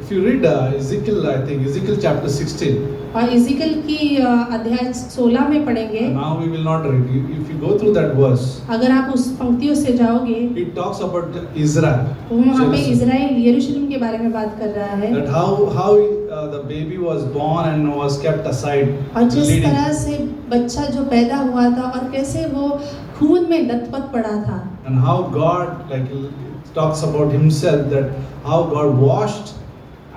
[SPEAKER 5] If you read Ezekiel, I think Ezekiel chapter 16.
[SPEAKER 6] और इज़िकल की अध्याय 16 में पढ़ेंगे।
[SPEAKER 5] Now we will not read. If you go through that verse,
[SPEAKER 6] अगर आप उस पंक्तियों से जाओगे,
[SPEAKER 5] it talks about Israel.
[SPEAKER 6] तो वहाँ पे
[SPEAKER 5] Jerusalem.
[SPEAKER 6] इज़राइल यरूशलेम के बारे में बात कर रहा है,
[SPEAKER 5] That how the baby was born and was kept aside,
[SPEAKER 6] और जिस
[SPEAKER 5] bleeding.
[SPEAKER 6] तरह से बच्चा जो पैदा हुआ था और कैसे वो खून में लथपथ पड़ा था,
[SPEAKER 5] And how God talks about Himself, that how God washed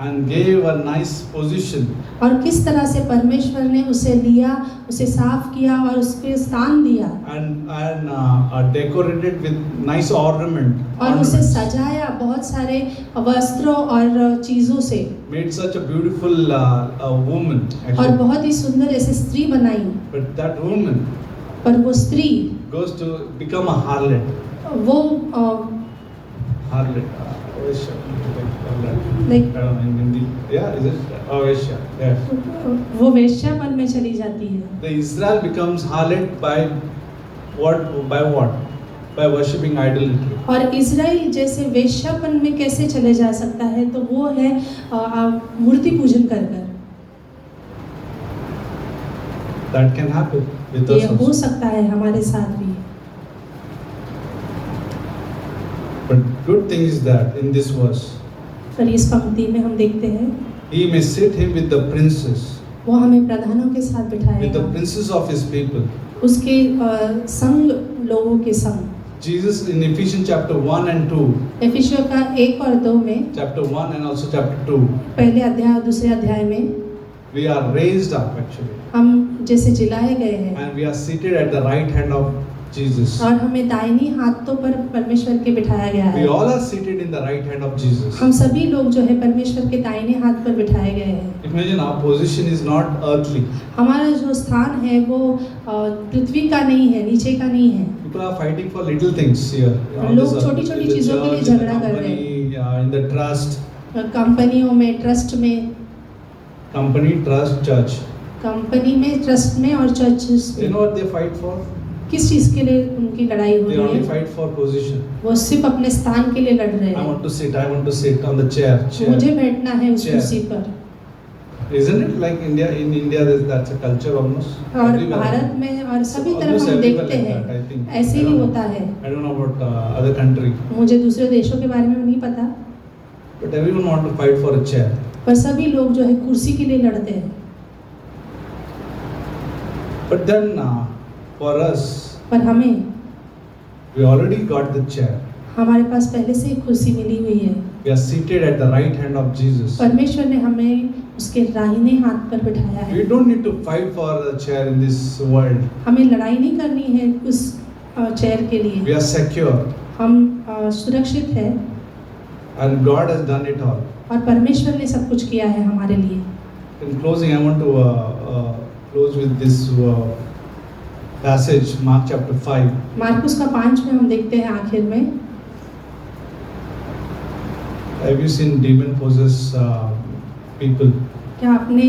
[SPEAKER 5] and gave a nice position.
[SPEAKER 6] और किस तरह से परमेश्वर ने उसे लिया, उसे साफ किया और उसके स्थान दिया,
[SPEAKER 5] And decorated with nice ornament.
[SPEAKER 6] और उसे
[SPEAKER 5] ornaments.
[SPEAKER 6] सजाया बहुत सारे वस्त्रों और चीज़ों से,
[SPEAKER 5] Made such a beautiful woman.
[SPEAKER 6] और
[SPEAKER 5] Actually.
[SPEAKER 6] बहुत ही सुंदर ऐसे स्त्री बनाई।
[SPEAKER 5] But that woman
[SPEAKER 6] पर वो स्त्री,
[SPEAKER 5] goes to become a harlot.
[SPEAKER 6] वो
[SPEAKER 5] Harlot. Ovesha.
[SPEAKER 6] Like-
[SPEAKER 5] I don't know in Hindi. Yeah, is it? Ovesha. Yeah.
[SPEAKER 6] वो वेश्यापन में चली जाती है।
[SPEAKER 5] The Israel becomes harlot by what? By what? By worshipping idolatry.
[SPEAKER 6] और इज़राइल जैसे वेश्यापन में कैसे चले जा सकता है, तो वो है मूर्ति पूजन कर कर।
[SPEAKER 5] That can happen with us
[SPEAKER 6] ये हो
[SPEAKER 5] also.
[SPEAKER 6] सकता है हमारे साथ भी।
[SPEAKER 5] But good thing is that in this verse,
[SPEAKER 6] पर इस पंक्ति में हम देखते हैं,
[SPEAKER 5] He may sit him with the princes,
[SPEAKER 6] वो हमें प्रधानों के साथ
[SPEAKER 5] with the
[SPEAKER 6] बिठाएगा,
[SPEAKER 5] princes of His people.
[SPEAKER 6] उसके संग लोगों के संग।
[SPEAKER 5] Jesus in Ephesians chapter 1 and 2,
[SPEAKER 6] एफिसियों का 1 और 2 में,
[SPEAKER 5] chapter 1 and also chapter 2,
[SPEAKER 6] पहले अध्याय और दूसरे अध्याय में,
[SPEAKER 5] we are raised up actually,
[SPEAKER 6] हम जैसे जिलाए गए हैं,
[SPEAKER 5] and we are seated at the right hand of Jesus.
[SPEAKER 6] और हमें दाहिनी हाथों पर परमेश्वर के बिठाया गया
[SPEAKER 5] We
[SPEAKER 6] है।
[SPEAKER 5] all are seated in the right hand of Jesus.
[SPEAKER 6] हम सभी लोग जो है परमेश्वर के दाहिने हाथ पर बिठाए गए हैं।
[SPEAKER 5] Imagine our position is not earthly.
[SPEAKER 6] हमारा जो स्थान है वो पृथ्वी का नहीं है, नीचे का नहीं है।
[SPEAKER 5] People are fighting for little things here. On
[SPEAKER 6] लोग
[SPEAKER 5] this earth,
[SPEAKER 6] छोटी-छोटी
[SPEAKER 5] in the
[SPEAKER 6] चीजों के लिए
[SPEAKER 5] church, in the
[SPEAKER 6] झगड़ा कर रहे
[SPEAKER 5] company, in the trust,
[SPEAKER 6] कंपनियों में, ट्रस्ट में,
[SPEAKER 5] company, trust, church.
[SPEAKER 6] कंपनी में, ट्रस्ट में और चर्चेस
[SPEAKER 5] You
[SPEAKER 6] में।
[SPEAKER 5] know what they fight for?
[SPEAKER 6] किस चीज के लिए उनकी लड़ाई हो
[SPEAKER 5] They
[SPEAKER 6] रही
[SPEAKER 5] only
[SPEAKER 6] है?
[SPEAKER 5] fight for position.
[SPEAKER 6] वो सिर्फ अपने स्थान के लिए लड़ रहे
[SPEAKER 5] I
[SPEAKER 6] हैं।
[SPEAKER 5] want to sit. I want to sit on the chair.
[SPEAKER 6] मुझे बैठना है उस
[SPEAKER 5] Chair.
[SPEAKER 6] कुर्सी पर।
[SPEAKER 5] Isn't it like India? In India, that's a culture almost.
[SPEAKER 6] और
[SPEAKER 5] Everywhere.
[SPEAKER 6] भारत में और सभी तरफ
[SPEAKER 5] Almost
[SPEAKER 6] हम
[SPEAKER 5] everywhere
[SPEAKER 6] देखते
[SPEAKER 5] like
[SPEAKER 6] हैं,
[SPEAKER 5] that, I think.
[SPEAKER 6] ऐसे
[SPEAKER 5] I
[SPEAKER 6] ही
[SPEAKER 5] don't know.
[SPEAKER 6] होता है।
[SPEAKER 5] I don't know about other country,
[SPEAKER 6] मुझे दूसरे देशों के बारे में नहीं पता,
[SPEAKER 5] but everyone want to fight for a chair.
[SPEAKER 6] पर सभी लोग जो है कुर्सी के लिए लड़ते हैं।
[SPEAKER 5] But then for us,
[SPEAKER 6] पर हमें,
[SPEAKER 5] we already got the chair.
[SPEAKER 6] हमारे पास पहले से ही कुर्सी मिली हुई है।
[SPEAKER 5] We are seated at the right hand of Jesus.
[SPEAKER 6] परमेश्वर ने हमें उसके दाहिने हाथ पर बिठाया है।
[SPEAKER 5] We don't need to fight for a chair in this world.
[SPEAKER 6] हमें लड़ाई नहीं करनी है उस चेयर के
[SPEAKER 5] We
[SPEAKER 6] लिए।
[SPEAKER 5] are secure,
[SPEAKER 6] हम सुरक्षित है
[SPEAKER 5] and God has done it all.
[SPEAKER 6] और परमेश्वर ने सब कुछ किया है हमारे लिए।
[SPEAKER 5] In closing, I want to close with this passage, Mark chapter 5.
[SPEAKER 6] Marcus का 5 में हम देखते हैं आखिर में,
[SPEAKER 5] Have you seen demon possessed people?
[SPEAKER 6] क्या आपने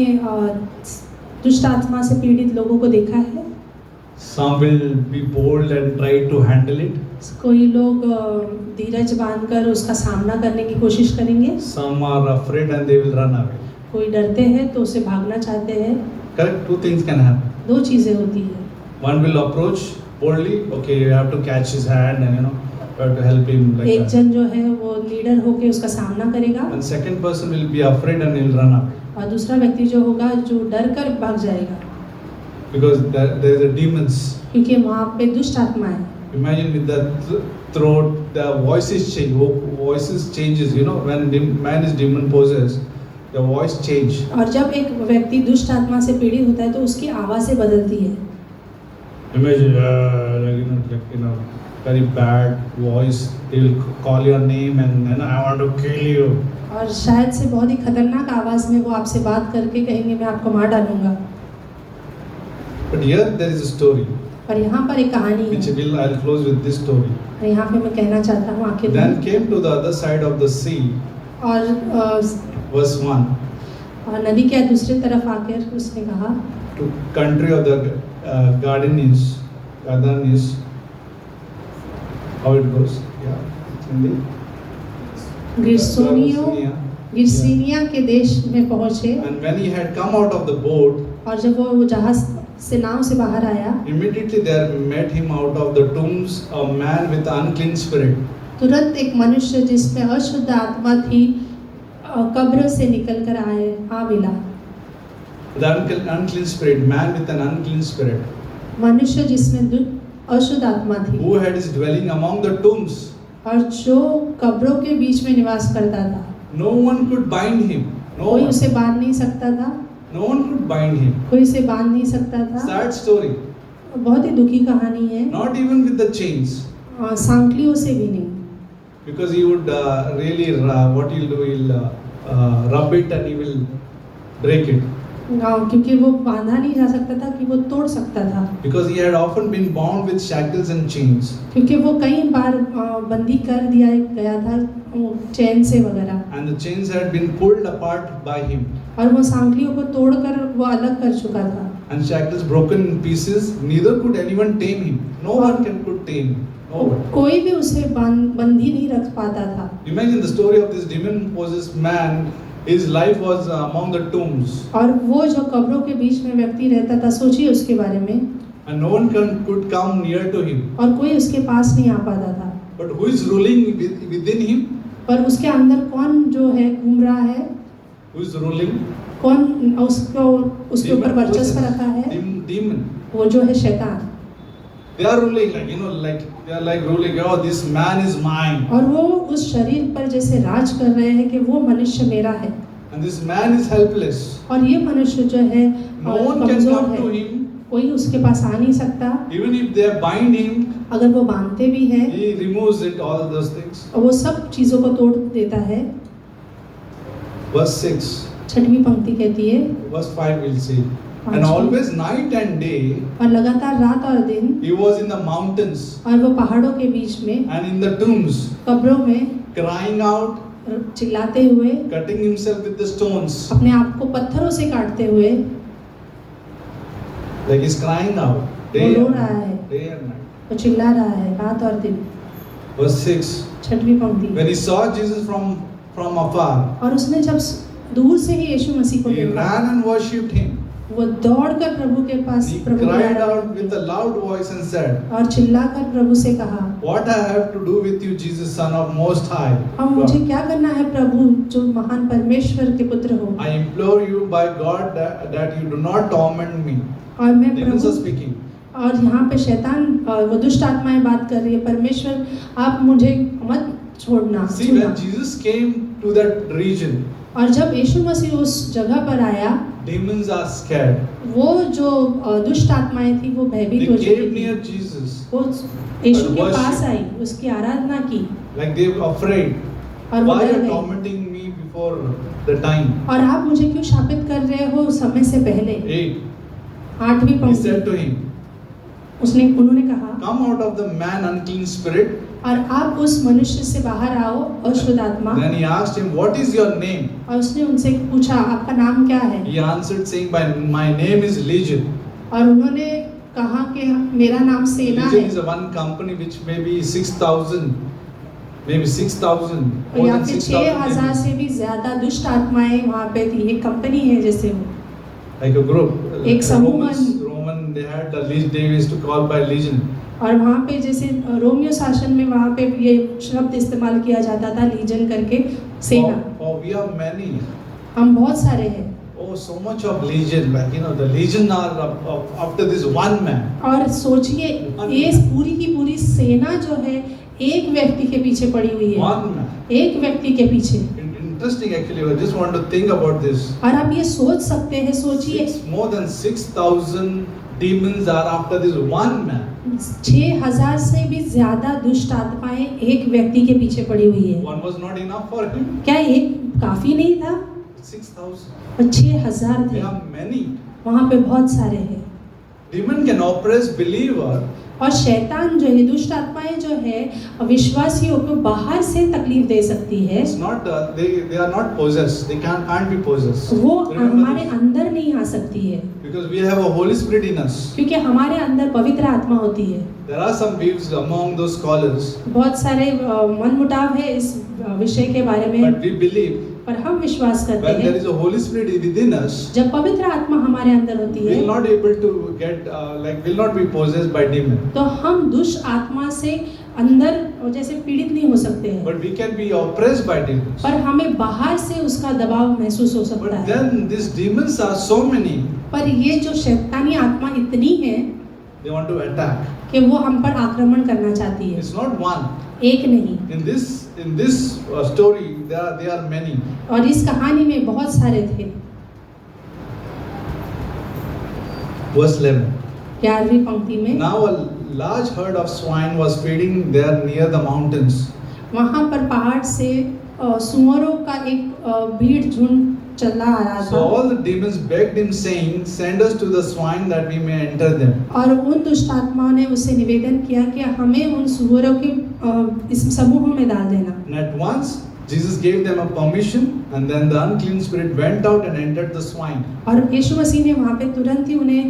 [SPEAKER 6] दुष्ट आत्मा से पीड़ित लोगों को देखा है?
[SPEAKER 5] Some will be bold and try to handle it.
[SPEAKER 6] कोई लोग धीरज बांधकर उसका सामना करने की कोशिश करेंगे,
[SPEAKER 5] Some are afraid and they will run away.
[SPEAKER 6] कोई डरते हैं तो उसे भागना चाहते हैं।
[SPEAKER 5] Correct? Two things can happen.
[SPEAKER 6] दो चीजें होती है,
[SPEAKER 5] One will approach boldly. Okay, you have to catch his hand and you have to help him like
[SPEAKER 6] एक
[SPEAKER 5] that.
[SPEAKER 6] जन जो है वो लीडर होके उसका सामना करेगा,
[SPEAKER 5] And second person will be afraid and he'll run away
[SPEAKER 6] और दूसरा व्यक्ति जो होगा जो डर कर भाग जाएगा,
[SPEAKER 5] because there is a demons.
[SPEAKER 6] क्योंकि वहाँ पे दुष्ट आत्मा है।
[SPEAKER 5] Imagine with the throat, the voices change. Voices changes. When man is demon possessed, the voice change.
[SPEAKER 6] और जब एक व्यक्ति दुष्ट आत्मा से पीड़ित होता है तो उसकी आवाज़ें बदलती है।
[SPEAKER 5] Imagine very bad voice. They will call your name and I want to kill you.
[SPEAKER 6] और शायद से बहुत ही खतरनाक आवाज़ में वो आपसे बात करके कहेंगे मैं आपको मार डालूंगा।
[SPEAKER 5] But here there is a story,
[SPEAKER 6] और यहाँ पर एक कहानी
[SPEAKER 5] which
[SPEAKER 6] है,
[SPEAKER 5] I'll close with this story.
[SPEAKER 6] और यहाँ पे मैं कहना चाहता हूँ आखिर
[SPEAKER 5] Then
[SPEAKER 6] में,
[SPEAKER 5] came to the other side of the sea,
[SPEAKER 6] और
[SPEAKER 5] verse 1,
[SPEAKER 6] नदी के दूसरी तरफ आकर उसने कहा,
[SPEAKER 5] to country of the Gadarenes. How it goes? Yeah, Hindi.
[SPEAKER 6] गिरसिनिया के देश में पहुँचे,
[SPEAKER 5] And when he had come out of the boat,
[SPEAKER 6] और जब वो जहाज से नाव से बाहर आया,
[SPEAKER 5] immediately there met him out of the tombs a man with unclean spirit.
[SPEAKER 6] तुरंत एक मनुष्य जिसमें अशुद्ध आत्मा थी कब्र से निकल कर आ मिला।
[SPEAKER 5] The unclean spirit, man with an unclean spirit,
[SPEAKER 6] मनुष्य जिसमें अशुद्ध आत्मा थी,
[SPEAKER 5] who had his dwelling among the tombs.
[SPEAKER 6] और जो कब्रों के बीच में निवास करता था,
[SPEAKER 5] No one could bind him. No
[SPEAKER 6] कोई
[SPEAKER 5] one.
[SPEAKER 6] उसे बांध नहीं सकता था,
[SPEAKER 5] No one could bind him.
[SPEAKER 6] कोई उसे बांध नहीं सकता था।
[SPEAKER 5] Sad story.
[SPEAKER 6] बहुत ही दुखी कहानी है,
[SPEAKER 5] Not even with the chains.
[SPEAKER 6] सांकलियों से भी नहीं,
[SPEAKER 5] Because he would really, what he'll do, he'll rub it and he will break it.
[SPEAKER 6] क्योंकि वो बांधा नहीं जा सकता था कि वो तोड़ सकता था,
[SPEAKER 5] Because he had often been bound with shackles and chains.
[SPEAKER 6] क्योंकि वो कई बार बंदी कर दिया गया था चैन से वगैरह,
[SPEAKER 5] And the chains had been pulled apart by him.
[SPEAKER 6] और वो सांकलियों को तोड़कर वो अलग कर चुका था,
[SPEAKER 5] And shackles broken in pieces, neither could anyone tame him. No one could tame him. No one.
[SPEAKER 6] कोई भी उसे बंदी नहीं रख पाता था।
[SPEAKER 5] Imagine the story of this demon-possessed man. His life was among the tombs.
[SPEAKER 6] और वो जो कब्रों के बीच में व्यक्ति रहता था, सोचिए उसके बारे में,
[SPEAKER 5] And no one could come near to him.
[SPEAKER 6] और कोई उसके पास नहीं आ पाता था।
[SPEAKER 5] But who is ruling within him?
[SPEAKER 6] पर उसके अंदर कौन जो है घूम रहा है,
[SPEAKER 5] Who is ruling?
[SPEAKER 6] कौन उसके ऊपर वर्चस्व रखा है?
[SPEAKER 5] Demon.
[SPEAKER 6] वो जो है शैतान।
[SPEAKER 5] They are ruling they are like ruling. Oh, this man is mine.
[SPEAKER 6] और वो उस शरीर पर जैसे राज कर रहे हैं कि वो मनुष्य मेरा है,
[SPEAKER 5] And this man is helpless.
[SPEAKER 6] और ये मनुष्य जो है
[SPEAKER 5] No one can
[SPEAKER 6] कमजोर
[SPEAKER 5] come to
[SPEAKER 6] है,
[SPEAKER 5] him.
[SPEAKER 6] कोई उसके पास आ नहीं सकता।
[SPEAKER 5] Even if they bind him,
[SPEAKER 6] अगर वो बांधते भी हैं,
[SPEAKER 5] he removes it, all those things.
[SPEAKER 6] और वो सब चीजों को तोड़ देता है।
[SPEAKER 5] Verse 6.
[SPEAKER 6] 6वीं पंक्ति कहती है,
[SPEAKER 5] Verse 5 we'll see. And always night and day,
[SPEAKER 6] और लगातार रात और दिन,
[SPEAKER 5] he was in the mountains
[SPEAKER 6] और वो पहाड़ों के बीच में,
[SPEAKER 5] and in the tombs,
[SPEAKER 6] कब्रों में,
[SPEAKER 5] crying out,
[SPEAKER 6] चिल्लाते हुए,
[SPEAKER 5] cutting himself with the stones.
[SPEAKER 6] अपने आप को पत्थरों से काटते हुए,
[SPEAKER 5] Like he's crying out.
[SPEAKER 6] वो
[SPEAKER 5] Day
[SPEAKER 6] रो
[SPEAKER 5] and
[SPEAKER 6] रहा
[SPEAKER 5] night.
[SPEAKER 6] है,
[SPEAKER 5] Day and night.
[SPEAKER 6] वो चिल्ला रहा है रात और दिन।
[SPEAKER 5] Verse 6.
[SPEAKER 6] 6वीं पंक्ति,
[SPEAKER 5] When he saw Jesus from afar,
[SPEAKER 6] और उसने जब दूर से ही यीशु मसीह को
[SPEAKER 5] he
[SPEAKER 6] देखा,
[SPEAKER 5] ran and worshipped him.
[SPEAKER 6] वो दौड़कर प्रभु के पास
[SPEAKER 5] He
[SPEAKER 6] प्रभु के
[SPEAKER 5] cried
[SPEAKER 6] आया
[SPEAKER 5] out with a loud voice and said,
[SPEAKER 6] और चिल्लाकर प्रभु से कहा,
[SPEAKER 5] What I have to do with you, Jesus, Son of Most High?
[SPEAKER 6] अब मुझे
[SPEAKER 5] God?
[SPEAKER 6] क्या करना है प्रभु जो महान परमेश्वर के पुत्र हो,
[SPEAKER 5] I implore you by God that you do not torment me.
[SPEAKER 6] और मैं
[SPEAKER 5] Demons are
[SPEAKER 6] प्रभु,
[SPEAKER 5] speaking.
[SPEAKER 6] और यहाँ पे शैतान वो दुष्ट आत्माएं बात कर रही है, परमेश्वर आप मुझे मत छोड़ना।
[SPEAKER 5] See, when Jesus came to that region,
[SPEAKER 6] और जब यीशु मसीह उस जगह पर आया,
[SPEAKER 5] demons are scared.
[SPEAKER 6] वो जो दुष्ट आत्माएं थी वो
[SPEAKER 5] They
[SPEAKER 6] भयभीत हो चुकी
[SPEAKER 5] came near
[SPEAKER 6] थी।
[SPEAKER 5] Jesus,
[SPEAKER 6] वो यीशु
[SPEAKER 5] and
[SPEAKER 6] के
[SPEAKER 5] worship.
[SPEAKER 6] पास आई, उसकी आराधना की
[SPEAKER 5] like they were afraid.
[SPEAKER 6] और वो
[SPEAKER 5] Why
[SPEAKER 6] डर
[SPEAKER 5] are you
[SPEAKER 6] गए।
[SPEAKER 5] tormenting me before the time?
[SPEAKER 6] और आप मुझे क्यों शापित कर रहे हो समय से पहले?
[SPEAKER 5] 8.
[SPEAKER 6] 8वीं
[SPEAKER 5] He
[SPEAKER 6] पंक्ति,
[SPEAKER 5] said to him,
[SPEAKER 6] उन्होंने कहा,
[SPEAKER 5] come out of the man, unclean spirit.
[SPEAKER 6] और आप उस मनुष्य से बाहर आओ अशुद्ध आत्मा।
[SPEAKER 5] Then he asked him, what is your name?
[SPEAKER 6] और उसने उनसे पूछा, आपका नाम क्या है?
[SPEAKER 5] He answered saying, my name is Legion.
[SPEAKER 6] और उन्होंने कहा कि मेरा नाम सेना
[SPEAKER 5] Legion
[SPEAKER 6] है।
[SPEAKER 5] is a one company which may be 6,000, maybe 6,000,
[SPEAKER 6] और
[SPEAKER 5] more
[SPEAKER 6] यहाँ
[SPEAKER 5] than
[SPEAKER 6] पे
[SPEAKER 5] 6,000
[SPEAKER 6] 6,000
[SPEAKER 5] people.
[SPEAKER 6] से भी ज्यादा दुष्ट आत्माएं वहाँ पे थी। एक कंपनी है जैसे वो,
[SPEAKER 5] Like a group.
[SPEAKER 6] एक समूह।
[SPEAKER 5] Roman, they had the legion, they used to call by legion.
[SPEAKER 6] और वहाँ पे जैसे रोमियो शासन में वहाँ पे ये शब्द इस्तेमाल किया जाता था, लीजन करके, सेना।
[SPEAKER 5] For we are many.
[SPEAKER 6] हम बहुत सारे हैं।
[SPEAKER 5] Oh, so much of legion, like the legion are after this one man.
[SPEAKER 6] और सोचिए, ये पूरी की पूरी सेना जो है एक व्यक्ति के पीछे पड़ी हुई है।
[SPEAKER 5] One man.
[SPEAKER 6] एक व्यक्ति के पीछे।
[SPEAKER 5] Interesting actually, I just want to think about this.
[SPEAKER 6] और आप ये सोच सकते हैं, सोचिए,
[SPEAKER 5] More than 6,000 demons are after this one man.
[SPEAKER 6] 6,000 से भी ज्यादा दुष्ट आत्माएं एक व्यक्ति के पीछे पड़ी हुई है।
[SPEAKER 5] One was not enough for him.
[SPEAKER 6] क्या एक काफी नहीं था?
[SPEAKER 5] 6,000.
[SPEAKER 6] और 6,000 थे।
[SPEAKER 5] There are many.
[SPEAKER 6] वहाँ पे बहुत सारे हैं।
[SPEAKER 5] Demon can oppress believer.
[SPEAKER 6] और शैतान जो है, दुष्ट आत्माएं जो है, विश्वासियों को बाहर से तकलीफ दे सकती है।
[SPEAKER 5] It's not they are not possessed. They can't be possessed.
[SPEAKER 6] वो
[SPEAKER 5] Remember
[SPEAKER 6] हमारे
[SPEAKER 5] this.
[SPEAKER 6] अंदर नहीं आ सकती है,
[SPEAKER 5] Because we have a Holy Spirit in us.
[SPEAKER 6] क्योंकि हमारे अंदर पवित्र आत्मा होती है।
[SPEAKER 5] There are some views among those scholars,
[SPEAKER 6] बहुत सारे मनमुटाव है इस विषय के बारे में,
[SPEAKER 5] but we believe
[SPEAKER 6] पर हम विश्वास करते
[SPEAKER 5] when there
[SPEAKER 6] हैं
[SPEAKER 5] is a Holy Spirit within us,
[SPEAKER 6] जब पवित्र आत्मा हमारे अंदर होती
[SPEAKER 5] we
[SPEAKER 6] है,
[SPEAKER 5] will not able to get will not be possessed by demon.
[SPEAKER 6] तो हम दुष्ट आत्मा से अंदर जैसे पीड़ित नहीं हो सकते हैं,
[SPEAKER 5] But we can be oppressed by demons.
[SPEAKER 6] पर हमें बाहर से उसका दबाव महसूस हो सकता
[SPEAKER 5] But
[SPEAKER 6] है।
[SPEAKER 5] then these demons are so many,
[SPEAKER 6] पर ये जो शैतानी आत्मा इतनी है
[SPEAKER 5] they want to attack.
[SPEAKER 6] कि वो हम पर आक्रमण करना चाहती है,
[SPEAKER 5] It's not one.
[SPEAKER 6] एक नहीं।
[SPEAKER 5] In this story, there are many.
[SPEAKER 6] और इस कहानी में बहुत सारे थे।
[SPEAKER 5] Verse 11.
[SPEAKER 6] 11वीं पंक्ति में,
[SPEAKER 5] Now a large herd of swine was feeding there near the mountains.
[SPEAKER 6] वहाँ पर पहाड़ से सुअरों का एक भीड़ झुंड चला आ रहा
[SPEAKER 5] So
[SPEAKER 6] था।
[SPEAKER 5] all the demons begged him, saying, "Send us to the swine that we may enter them."
[SPEAKER 6] और उन दुष्ट आत्माओं ने उससे निवेदन किया कि हमें उन सुअरों के इस समूह में डाल देना।
[SPEAKER 5] And at once Jesus gave them a permission, and then the unclean spirit went out and entered the swine.
[SPEAKER 6] और यीशु मसीह ने वहाँ पे तुरंत ही उन्हें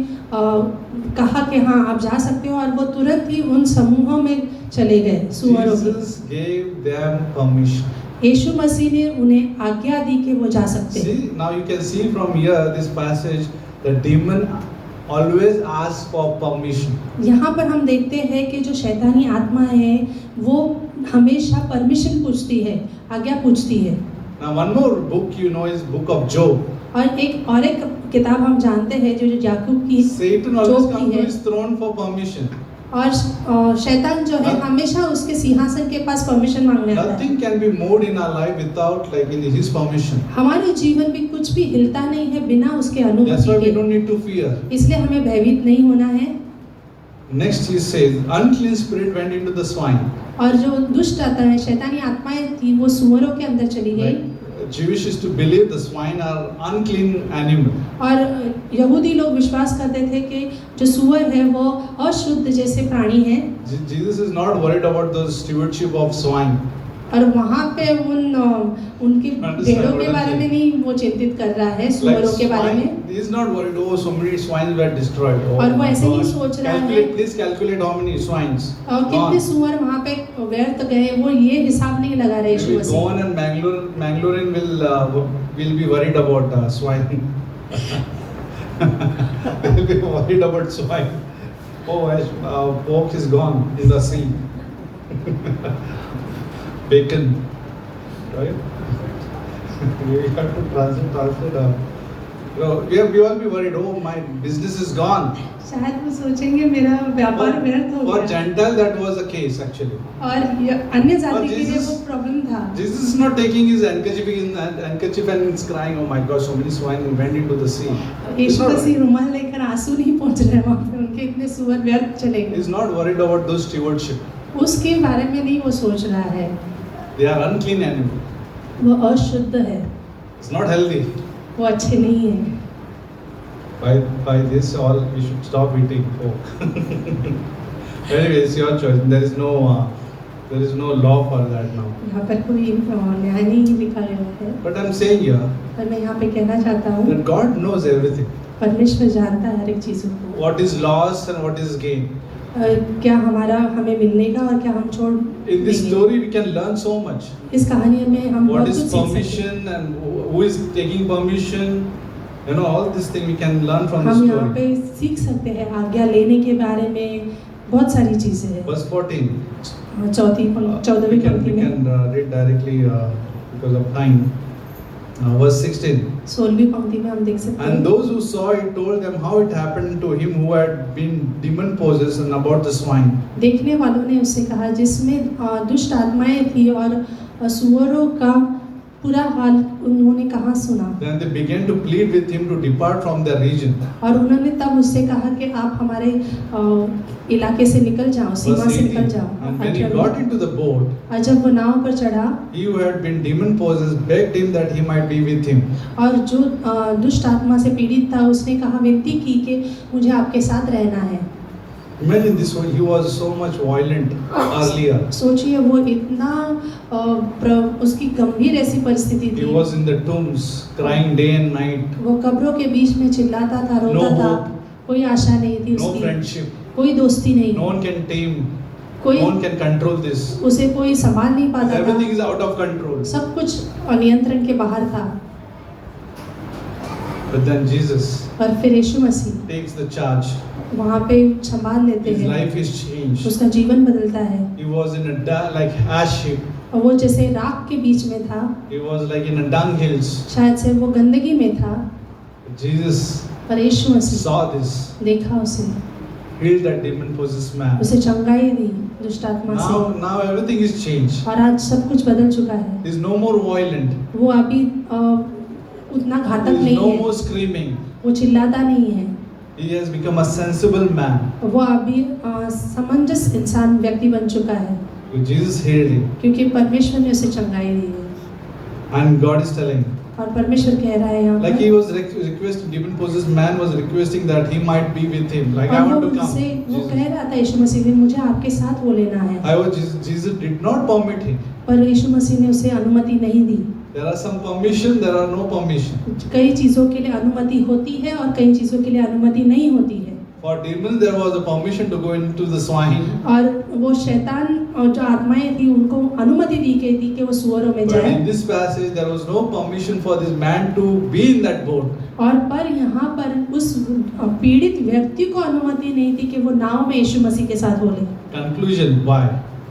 [SPEAKER 6] कहा कि हाँ आप जा सकते हो, और वो तुरंत ही उन समूहों में चले गए सुअरों के।
[SPEAKER 5] Jesus gave them permission.
[SPEAKER 6] यीशु मसीह ने उन्हें आज्ञा दी कि वो जा सकते हैं।
[SPEAKER 5] See, now you can see from here this passage, the demon always asks for permission.
[SPEAKER 6] यहाँ पर हम देखते हैं कि जो शैतानी आत्मा है वो हमेशा परमिशन पूछती है, आज्ञा पूछती है।
[SPEAKER 5] Now one more book you know is book of Job.
[SPEAKER 6] और एक किताब हम जानते हैं जो याकूब की,
[SPEAKER 5] Satan always
[SPEAKER 6] जोब
[SPEAKER 5] comes
[SPEAKER 6] की
[SPEAKER 5] to
[SPEAKER 6] है।
[SPEAKER 5] his throne for permission.
[SPEAKER 6] और शैतान जो है हमेशा उसके सिंहासन के पास परमिशन मांगने आता है।
[SPEAKER 5] Nothing can be moved in our life without in his permission.
[SPEAKER 6] हमारे जीवन में कुछ भी हिलता नहीं है बिना उसके
[SPEAKER 5] That's why
[SPEAKER 6] अनुमति
[SPEAKER 5] we
[SPEAKER 6] के,
[SPEAKER 5] don't need to fear.
[SPEAKER 6] इसलिए हमें भयभीत नहीं होना है।
[SPEAKER 5] Next he says, unclean spirit went into the swine.
[SPEAKER 6] और जो दुष्ट आता है, शैतानी आत्माएं थी, वो सुअरों के अंदर चली गई।
[SPEAKER 5] Jewish used to believe the swine are unclean animal.
[SPEAKER 6] और यहूदी लोग विश्वास करते थे कि जो सुअर है वो अशुद्ध जैसे प्राणी है।
[SPEAKER 5] Jesus is not worried about the stewardship of swine.
[SPEAKER 6] और वहाँ पे उनकी भेड़ों के बारे में नहीं वो चिंतित कर रहा है, सुअरों के बारे में।
[SPEAKER 5] He is not worried. Oh, so many swines were destroyed. Oh,
[SPEAKER 6] और वो
[SPEAKER 5] my
[SPEAKER 6] ऐसे ही
[SPEAKER 5] God.
[SPEAKER 6] सोच रहा है।
[SPEAKER 5] Calculate, please calculate how many swines.
[SPEAKER 6] और कितने सुअर वहाँ पे व्यर्थ गए, वो ये हिसाब नहीं लगा रहे यीशु
[SPEAKER 5] Maybe
[SPEAKER 6] Masih.
[SPEAKER 5] Goan and Mangalorean will be worried about swine. They will be worried about swine. Oh, pork is gone in the sea. Bacon, right? We have to translate We all be worried. Oh, my business is gone.
[SPEAKER 6] शायद वो सोचेंगे मेरा व्यापार व्यर्थ हो
[SPEAKER 5] For
[SPEAKER 6] गया।
[SPEAKER 5] Gentile, that was the case actually.
[SPEAKER 6] और ये अन्य जाति के लिए
[SPEAKER 5] Jesus-
[SPEAKER 6] वो प्रॉब्लम था।
[SPEAKER 5] Jesus is not taking his handkerchief and he's crying, oh my God, so many swine went into the sea. He's
[SPEAKER 6] Yeshu
[SPEAKER 5] not,
[SPEAKER 6] मसीह रुमाल लेकर आंसू नहीं पहुंच रहे वहाँ पे, उनके इतने सुअर व्यर्थ चले गए।
[SPEAKER 5] he's not worried about those stewardship.
[SPEAKER 6] उसके बारे में नहीं वो सोच रहा है,
[SPEAKER 5] They are unclean animal.
[SPEAKER 6] वो अशुद्ध है,
[SPEAKER 5] It's not healthy.
[SPEAKER 6] वो अच्छे नहीं है।
[SPEAKER 5] By this all we should stop eating pork. Anyway, it's your choice. There is no law for that now.
[SPEAKER 6] यहाँ पर कोई न्याय नहीं लिखा गया है,
[SPEAKER 5] But I'm saying here
[SPEAKER 6] पर मैं यहाँ पे कहना चाहता हूँ,
[SPEAKER 5] that God knows everything.
[SPEAKER 6] परमेश्वर जानता है हर एक चीज़ों को।
[SPEAKER 5] What is loss and what is gain.
[SPEAKER 6] क्या हमें मिलने का और क्या हम छोड़
[SPEAKER 5] In this
[SPEAKER 6] देंगे।
[SPEAKER 5] story, we can learn so much.
[SPEAKER 6] इस कहानी में हम
[SPEAKER 5] What
[SPEAKER 6] बहुत
[SPEAKER 5] is
[SPEAKER 6] कुछ सीख सकते हैं।
[SPEAKER 5] permission and who is taking permission. You know, all these things we can learn from the
[SPEAKER 6] हम यहाँ पे
[SPEAKER 5] story.
[SPEAKER 6] सीख सकते हैं आज्ञा लेने के बारे में बहुत सारी चीजें हैं।
[SPEAKER 5] Verse 14.
[SPEAKER 6] 14वीं पंक्ति
[SPEAKER 5] We
[SPEAKER 6] में
[SPEAKER 5] can read directly because of time. Verse 16.
[SPEAKER 6] 16वीं पंक्ति में हम देख सकते
[SPEAKER 5] And
[SPEAKER 6] हैं।
[SPEAKER 5] those who saw it told them how it happened to him who had been demon possessed and about the swine.
[SPEAKER 6] देखने वालों ने उससे कहा जिसमें दुष्ट आत्माएं थी और सुअरों का पूरा हाल उन्होंने कहाँ सुना।
[SPEAKER 5] Then they began to plead with him to depart from their region.
[SPEAKER 6] और उन्होंने तब उससे कहा कि आप हमारे इलाके से निकल जाओ, सीमा
[SPEAKER 5] Verse
[SPEAKER 6] से निकल
[SPEAKER 5] 18.
[SPEAKER 6] जाओ।
[SPEAKER 5] And when he got into the boat,
[SPEAKER 6] और जब वो नाव पर चढ़ा
[SPEAKER 5] he who had been demon possessed begged him that he might be with him.
[SPEAKER 6] और जो दुष्ट आत्मा से पीड़ित था उसने कहा विनती की कि मुझे आपके साथ रहना है।
[SPEAKER 5] Imagine this one, he was so much violent earlier.
[SPEAKER 6] सोचिए वो इतना उसकी गंभीर ऐसी परिस्थिति
[SPEAKER 5] He
[SPEAKER 6] थी।
[SPEAKER 5] was in the tombs, crying day and night.
[SPEAKER 6] वो कब्रों के बीच में चिल्लाता था, रोता
[SPEAKER 5] No
[SPEAKER 6] था,
[SPEAKER 5] hope.
[SPEAKER 6] कोई आशा नहीं थी
[SPEAKER 5] No
[SPEAKER 6] उसकी,
[SPEAKER 5] friendship.
[SPEAKER 6] कोई दोस्ती नहीं,
[SPEAKER 5] No one can tame.
[SPEAKER 6] कोई
[SPEAKER 5] No one can control this.
[SPEAKER 6] उसे कोई संभाल नहीं पाता
[SPEAKER 5] Everything
[SPEAKER 6] था,
[SPEAKER 5] is out of control.
[SPEAKER 6] सब कुछ नियंत्रण के बाहर था।
[SPEAKER 5] But then Jesus
[SPEAKER 6] और फिर यीशु मसीह
[SPEAKER 5] takes the charge.
[SPEAKER 6] वहाँ पे संभाल लेते
[SPEAKER 5] His
[SPEAKER 6] हैं,
[SPEAKER 5] life is changed.
[SPEAKER 6] उसका जीवन बदलता है।
[SPEAKER 5] He was in like ash heap.
[SPEAKER 6] और वो जैसे राख के बीच में था,
[SPEAKER 5] He was like in a dung hills.
[SPEAKER 6] शायद से वो गंदगी में था,
[SPEAKER 5] Jesus
[SPEAKER 6] पर यीशु मसीह
[SPEAKER 5] saw this,
[SPEAKER 6] देखा उसे,
[SPEAKER 5] healed that demon possessed man.
[SPEAKER 6] उसे चंगाई दी दुष्ट आत्मा से।
[SPEAKER 5] Now everything is changed.
[SPEAKER 6] और आज सब कुछ बदल चुका है।
[SPEAKER 5] He's no more violent.
[SPEAKER 6] वो अभी उतना घातक
[SPEAKER 5] He's
[SPEAKER 6] नहीं
[SPEAKER 5] no
[SPEAKER 6] है,
[SPEAKER 5] more screaming.
[SPEAKER 6] वो चिल्लाता नहीं है,
[SPEAKER 5] He has become a sensible man.
[SPEAKER 6] वो अभी समंजस इंसान व्यक्ति बन चुका है,
[SPEAKER 5] Jesus healed him.
[SPEAKER 6] क्योंकि परमेश्वर ने उसे चंगाई दी है।
[SPEAKER 5] And God is telling,
[SPEAKER 6] और परमेश्वर कह रहा है यहाँ
[SPEAKER 5] like
[SPEAKER 6] पर,
[SPEAKER 5] he was requesting, demon possessed man was requesting that he might be with him. Like I
[SPEAKER 6] और वो
[SPEAKER 5] want to come.
[SPEAKER 6] उनसे वो
[SPEAKER 5] Jesus.
[SPEAKER 6] कह रहा था यीशु मसीह ने मुझे आपके साथ वो लेना है,
[SPEAKER 5] Jesus did not permit him.
[SPEAKER 6] पर यीशु मसीह ने उसे अनुमति नहीं दी।
[SPEAKER 5] There are some permission, there are no permission.
[SPEAKER 6] कई चीज़ों के लिए अनुमति होती है और कई चीज़ों के लिए अनुमति नहीं होती है।
[SPEAKER 5] For demons, there was a permission to go into the swine.
[SPEAKER 6] और वो शैतान और जो आत्माएं थी उनको अनुमति दी गई थी कि वो सुअरों में
[SPEAKER 5] But
[SPEAKER 6] जाए,
[SPEAKER 5] in this passage, there was no permission for this man to be in that boat.
[SPEAKER 6] और पर यहाँ पर उस पीड़ित व्यक्ति को अनुमति नहीं थी कि वो नाव में यीशु मसीह के साथ हो ले।
[SPEAKER 5] Conclusion, why?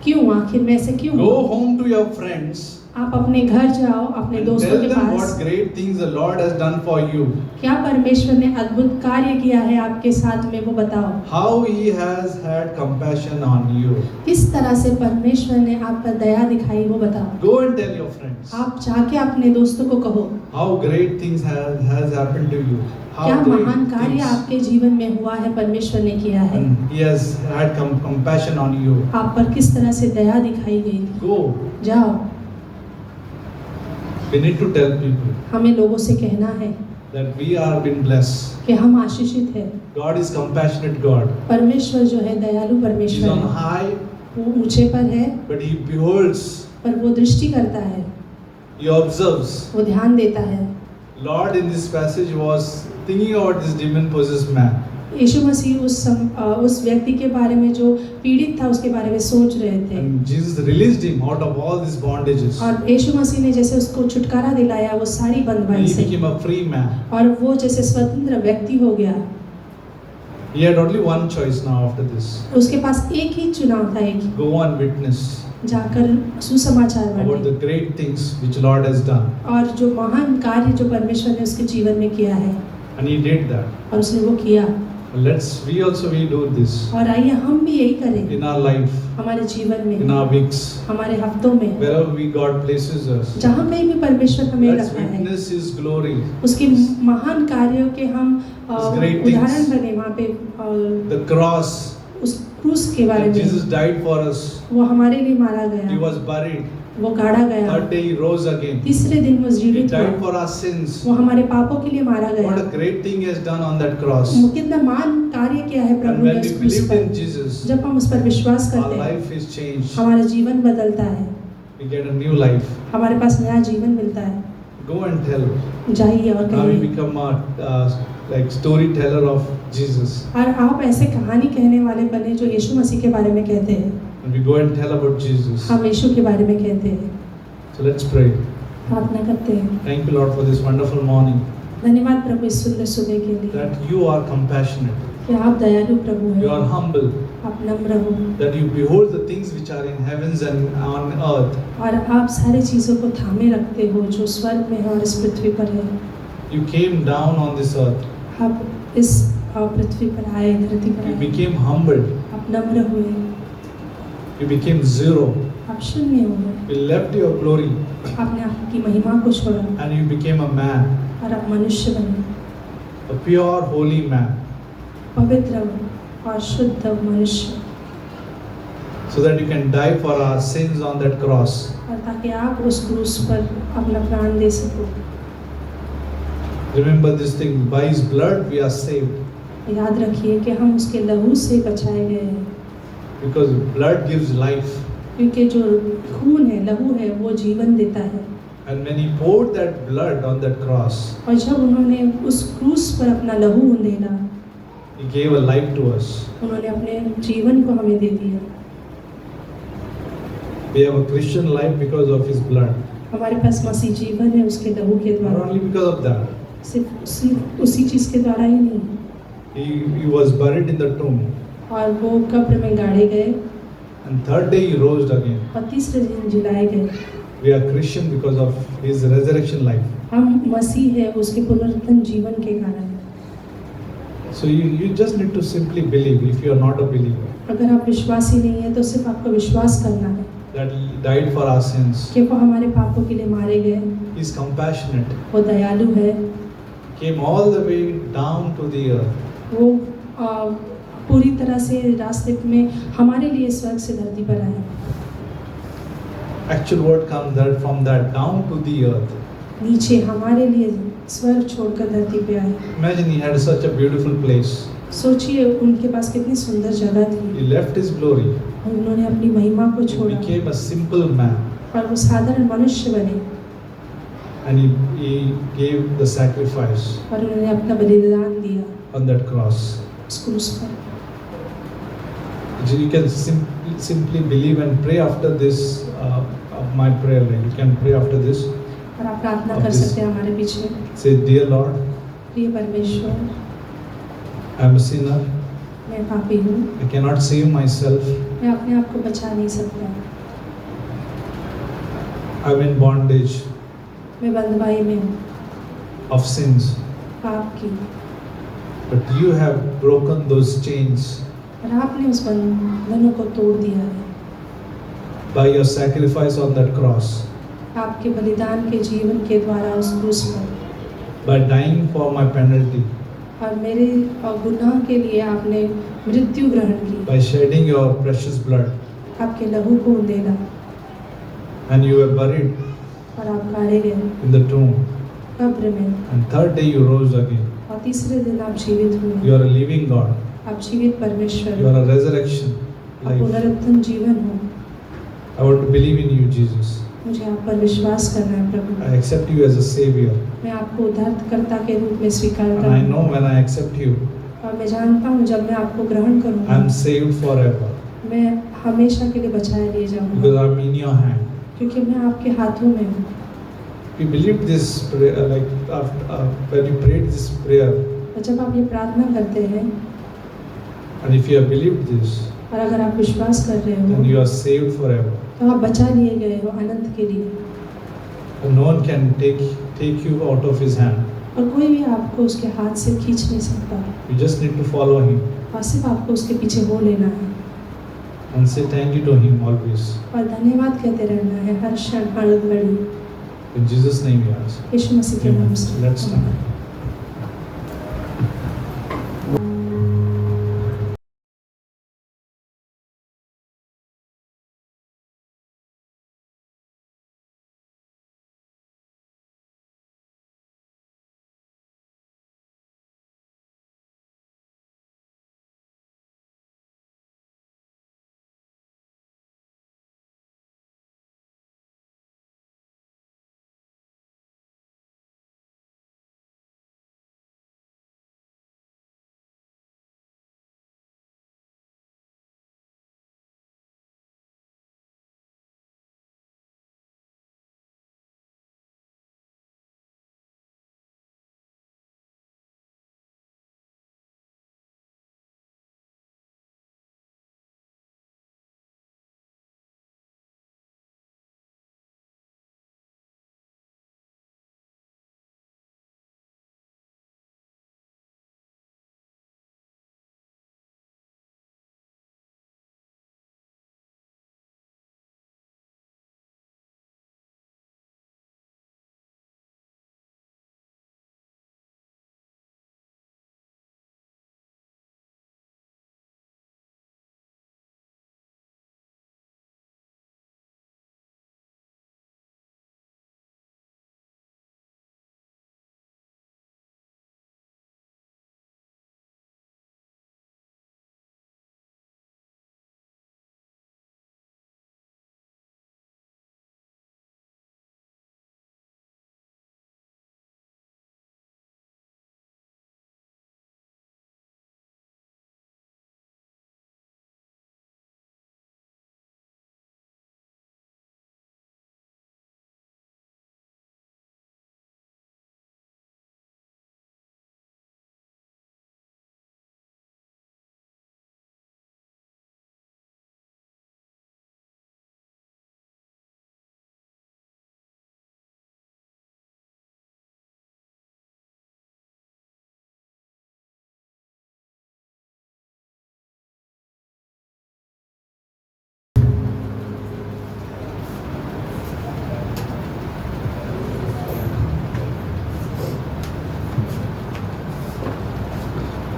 [SPEAKER 6] क्यों? आखिर में ऐसे क्यों?
[SPEAKER 5] Go home to your friends
[SPEAKER 6] आप अपने घर जाओ, अपने
[SPEAKER 5] and
[SPEAKER 6] दोस्तों
[SPEAKER 5] tell
[SPEAKER 6] के
[SPEAKER 5] them
[SPEAKER 6] pass,
[SPEAKER 5] what great things the Lord has done for you.
[SPEAKER 6] क्या परमेश्वर ने अद्भुत कार्य किया है आपके साथ में, वो बताओ।
[SPEAKER 5] How He has had compassion on you.
[SPEAKER 6] किस तरह से परमेश्वर ने आप पर दया दिखाई, वो बताओ।
[SPEAKER 5] Go and tell your friends
[SPEAKER 6] आप जाके अपने दोस्तों को कहो
[SPEAKER 5] how great things has happened to you. How
[SPEAKER 6] क्या
[SPEAKER 5] great
[SPEAKER 6] महान कार्य
[SPEAKER 5] things.
[SPEAKER 6] आपके जीवन में हुआ है, परमेश्वर ने किया है,
[SPEAKER 5] And He has had compassion on you.
[SPEAKER 6] आप पर किस तरह से दया दिखाई गई थी।
[SPEAKER 5] Go.
[SPEAKER 6] जाओ,
[SPEAKER 5] We need to tell people
[SPEAKER 6] हमें लोगों से कहना है
[SPEAKER 5] that we are been blessed.
[SPEAKER 6] कि हम आशीषित हैं।
[SPEAKER 5] God is compassionate God.
[SPEAKER 6] परमेश्वर जो है दयालु
[SPEAKER 5] He's
[SPEAKER 6] परमेश्वर
[SPEAKER 5] on
[SPEAKER 6] है,
[SPEAKER 5] high,
[SPEAKER 6] वो ऊंचे पर है,
[SPEAKER 5] but He beholds.
[SPEAKER 6] पर वो दृष्टि करता है,
[SPEAKER 5] He observes.
[SPEAKER 6] वो ध्यान देता है।
[SPEAKER 5] Lord in this passage was thinking about this demon possessed man.
[SPEAKER 6] यीशु मसीह उस व्यक्ति के बारे में जो पीड़ित था उसके बारे में सोच रहे थे,
[SPEAKER 5] And Jesus released him out of all these bondages.
[SPEAKER 6] और यीशु मसीह ने जैसे उसको छुटकारा दिलाया वो सारी बंधुआई
[SPEAKER 5] He
[SPEAKER 6] से,
[SPEAKER 5] became a free man.
[SPEAKER 6] और वो जैसे स्वतंत्र व्यक्ति हो गया।
[SPEAKER 5] He had only one choice now after this.
[SPEAKER 6] उसके पास एक ही चुनाव था, एक ही,
[SPEAKER 5] Go and witness
[SPEAKER 6] जाकर सुसमाचार
[SPEAKER 5] about
[SPEAKER 6] बांटे,
[SPEAKER 5] the great things which Lord has done.
[SPEAKER 6] और जो महान कार्य जो परमेश्वर ने उसके जीवन में किया है।
[SPEAKER 5] And He did that.
[SPEAKER 6] और उसने वो किया।
[SPEAKER 5] We do this
[SPEAKER 6] और आइए हम भी यही करें
[SPEAKER 5] in our life,
[SPEAKER 6] हमारे जीवन
[SPEAKER 5] in
[SPEAKER 6] में,
[SPEAKER 5] our weeks,
[SPEAKER 6] हमारे हफ्तों में,
[SPEAKER 5] wherever we God places us.
[SPEAKER 6] जहाँ कहीं भी परमेश्वर हमें
[SPEAKER 5] Let's
[SPEAKER 6] रखा है,
[SPEAKER 5] witness His glory,
[SPEAKER 6] उसके महान कार्यों के हम
[SPEAKER 5] His great things.
[SPEAKER 6] उदाहरण बने वहाँ पे,
[SPEAKER 5] the cross.
[SPEAKER 6] उस क्रूस के बारे
[SPEAKER 5] That
[SPEAKER 6] में।
[SPEAKER 5] Jesus died for us.
[SPEAKER 6] वो हमारे लिए मारा
[SPEAKER 5] He
[SPEAKER 6] गया,
[SPEAKER 5] was buried.
[SPEAKER 6] वो गाड़ा गया,
[SPEAKER 5] Third day He rose again.
[SPEAKER 6] तीसरे दिन वो
[SPEAKER 5] He
[SPEAKER 6] जीवित
[SPEAKER 5] died
[SPEAKER 6] हुआ,
[SPEAKER 5] for our sins.
[SPEAKER 6] वो हमारे पापों के लिए मारा
[SPEAKER 5] What a
[SPEAKER 6] गया।
[SPEAKER 5] great thing He has done on that cross.
[SPEAKER 6] वो कितना महान कार्य किया है
[SPEAKER 5] And
[SPEAKER 6] प्रभु ने
[SPEAKER 5] when we
[SPEAKER 6] उस क्रूस
[SPEAKER 5] believed in
[SPEAKER 6] पर।
[SPEAKER 5] Jesus,
[SPEAKER 6] जब हम उस पर विश्वास
[SPEAKER 5] our
[SPEAKER 6] करते हैं,
[SPEAKER 5] life is changed.
[SPEAKER 6] हमारा जीवन बदलता है,
[SPEAKER 5] We get a new life.
[SPEAKER 6] हमारे पास नया जीवन मिलता है।
[SPEAKER 5] Go and tell.
[SPEAKER 6] जाइए और
[SPEAKER 5] Now we
[SPEAKER 6] कहिए,
[SPEAKER 5] become a like storyteller of Jesus.
[SPEAKER 6] और आप ऐसे कहानी कहने वाले बने जो यीशु मसीह के बारे में कहते हैं।
[SPEAKER 5] And we go and tell about Jesus.
[SPEAKER 6] हम यीशु के बारे में कहते हैं।
[SPEAKER 5] So let's pray.
[SPEAKER 6] प्रार्थना करते हैं।
[SPEAKER 5] Thank you, Lord, for this wonderful morning.
[SPEAKER 6] धन्यवाद प्रभु इस सुंदर सुबह के लिए
[SPEAKER 5] That you are compassionate.
[SPEAKER 6] कि आप दयालु प्रभु
[SPEAKER 5] You are
[SPEAKER 6] हैं,
[SPEAKER 5] humble.
[SPEAKER 6] आप नम्र हो,
[SPEAKER 5] That you behold the things which are in heavens and on earth.
[SPEAKER 6] और आप सारी चीज़ों को थामे रखते हो जो स्वर्ग में है और इस पृथ्वी पर है।
[SPEAKER 5] You came down on this earth.
[SPEAKER 6] आप इस पृथ्वी पर आए, धरती पर
[SPEAKER 5] You
[SPEAKER 6] आए,
[SPEAKER 5] became humbled.
[SPEAKER 6] आप नम्र हुए,
[SPEAKER 5] You became zero.
[SPEAKER 6] आप शून्य हुए,
[SPEAKER 5] You left your glory
[SPEAKER 6] आपने आपकी महिमा को छोड़ा
[SPEAKER 5] and you became a man,
[SPEAKER 6] और आप मनुष्य बने,
[SPEAKER 5] a pure, holy man,
[SPEAKER 6] पवित्र और शुद्ध मनुष्य,
[SPEAKER 5] so that you can die for our sins on that cross.
[SPEAKER 6] और ताकि आप उस क्रूस पर अपना प्राण दे सको।
[SPEAKER 5] Remember this thing, by His blood we are saved,
[SPEAKER 6] याद रखिए कि हम उसके लहू से बचाए गए हैं,
[SPEAKER 5] because blood gives life.
[SPEAKER 6] क्योंकि जो खून है, लहू है, वो जीवन देता है।
[SPEAKER 5] And when He poured that blood on that cross,
[SPEAKER 6] और जब उन्होंने उस क्रूस पर अपना लहू उंडेला,
[SPEAKER 5] He gave a life to us.
[SPEAKER 6] उन्होंने अपने जीवन को हमें दे दिया।
[SPEAKER 5] We have a Christian life because of His blood.
[SPEAKER 6] हमारे पास मसीह जीवन है उसके लहू के
[SPEAKER 5] Not
[SPEAKER 6] द्वारा,
[SPEAKER 5] only because of that,
[SPEAKER 6] सिर्फ उसी चीज़ के द्वारा ही नहीं।
[SPEAKER 5] He was buried in the tomb,
[SPEAKER 6] और वो कब्र में गाड़े गए
[SPEAKER 5] and third day He rose again.
[SPEAKER 6] और तीसरे दिन जिलाए गए।
[SPEAKER 5] We are Christian because of His resurrection life.
[SPEAKER 6] हम मसीह है उसके पुनरुत्थान जीवन के कारण।
[SPEAKER 5] So you just need to simply believe if you are not a believer.
[SPEAKER 6] अगर आप विश्वासी नहीं है तो सिर्फ आपको विश्वास करना है
[SPEAKER 5] That He died for our sins.
[SPEAKER 6] कि वो हमारे पापों के लिए मारे गए,
[SPEAKER 5] He is compassionate.
[SPEAKER 6] वो दयालु है,
[SPEAKER 5] Came all the way down to the earth.
[SPEAKER 6] वो पूरी तरह से रास्ते में हमारे लिए स्वर्ग से धरती पर आए।
[SPEAKER 5] Actual word comes that from that down to the earth.
[SPEAKER 6] नीचे हमारे लिए स्वर्ग छोड़कर धरती पे आए।
[SPEAKER 5] Imagine He had such a beautiful place.
[SPEAKER 6] सोचिए उनके पास कितनी सुंदर जगह थी,
[SPEAKER 5] He left His glory.
[SPEAKER 6] और उन्होंने अपनी महिमा को
[SPEAKER 5] He
[SPEAKER 6] छोड़ा
[SPEAKER 5] became a simple man.
[SPEAKER 6] और वो साधारण मनुष्य बने,
[SPEAKER 5] And he gave the sacrifice
[SPEAKER 6] और उन्होंने अपना बलिदान दिया
[SPEAKER 5] on that cross.
[SPEAKER 6] उस क्रूस पर।
[SPEAKER 5] You can simply believe and pray after this of my prayer. Like you can pray after this.
[SPEAKER 6] और आप प्रार्थना
[SPEAKER 5] Of
[SPEAKER 6] कर
[SPEAKER 5] this.
[SPEAKER 6] सकते हैं हमारे पीछे।
[SPEAKER 5] Say, Dear Lord,
[SPEAKER 6] प्रिय परमेश्वर,
[SPEAKER 5] I am a sinner.
[SPEAKER 6] मैं पापी हूँ,
[SPEAKER 5] I cannot save myself.
[SPEAKER 6] मैं अपने आप को बचा नहीं सकता,
[SPEAKER 5] I am in bondage
[SPEAKER 6] मैं बंधुआई में हूँ
[SPEAKER 5] of sins.
[SPEAKER 6] पाप की,
[SPEAKER 5] But you have broken those chains
[SPEAKER 6] और आपने उस बंधनों को तोड़ दिया है
[SPEAKER 5] by your sacrifice on that cross,
[SPEAKER 6] आपके बलिदान के जीवन के द्वारा उस क्रूस पर,
[SPEAKER 5] by dying for my penalty,
[SPEAKER 6] और मेरे गुनाह के लिए आपने मृत्यु ग्रहण की,
[SPEAKER 5] by shedding your precious blood,
[SPEAKER 6] आपके लहू को उंडेला,
[SPEAKER 5] and you were buried
[SPEAKER 6] और आप गाड़े गए
[SPEAKER 5] in the tomb.
[SPEAKER 6] कब्र में,
[SPEAKER 5] And third day you rose again.
[SPEAKER 6] और तीसरे दिन आप जीवित हुए।
[SPEAKER 5] You are a living God.
[SPEAKER 6] आप जीवित परमेश्वर
[SPEAKER 5] You
[SPEAKER 6] हो,
[SPEAKER 5] are a resurrection
[SPEAKER 6] आप
[SPEAKER 5] life.
[SPEAKER 6] पुनरुत्थान जीवन हो।
[SPEAKER 5] I want to believe in you, Jesus.
[SPEAKER 6] मुझे आप पर विश्वास करना है
[SPEAKER 5] I
[SPEAKER 6] Prabhu,
[SPEAKER 5] accept you as a savior.
[SPEAKER 6] मैं आपको उद्धारकर्ता के रूप में स्वीकार
[SPEAKER 5] And I
[SPEAKER 6] करता
[SPEAKER 5] know
[SPEAKER 6] हूँ,
[SPEAKER 5] when I accept you,
[SPEAKER 6] और मैं जानता हूँ जब मैं आपको ग्रहण
[SPEAKER 5] I
[SPEAKER 6] करूँगा
[SPEAKER 5] am saved forever.
[SPEAKER 6] मैं हमेशा के लिए बचाए लिए जाऊँगा,
[SPEAKER 5] Because I am in your hand.
[SPEAKER 6] क्योंकि मैं आपके हाथों में हूँ।
[SPEAKER 5] We believed this prayer, like when you prayed this prayer,
[SPEAKER 6] और जब आप ये प्रार्थना करते हैं,
[SPEAKER 5] and if you have believed this,
[SPEAKER 6] और अगर आप विश्वास कर रहे
[SPEAKER 5] then
[SPEAKER 6] हो,
[SPEAKER 5] you are saved forever.
[SPEAKER 6] तो आप बचा लिए गए हो अनंत के लिए,
[SPEAKER 5] And no one can take you out of his hand.
[SPEAKER 6] और कोई भी आपको उसके हाथ से खींच नहीं सकता,
[SPEAKER 5] You just need to follow Him
[SPEAKER 6] और सिर्फ आपको उसके पीछे हो लेना है
[SPEAKER 5] and say thank you to Him always.
[SPEAKER 6] और धन्यवाद कहते रहना है हर क्षण हर घड़ी।
[SPEAKER 5] In Jesus' name we ask.
[SPEAKER 6] यीशु मसीह के नाम से
[SPEAKER 5] Let's stand.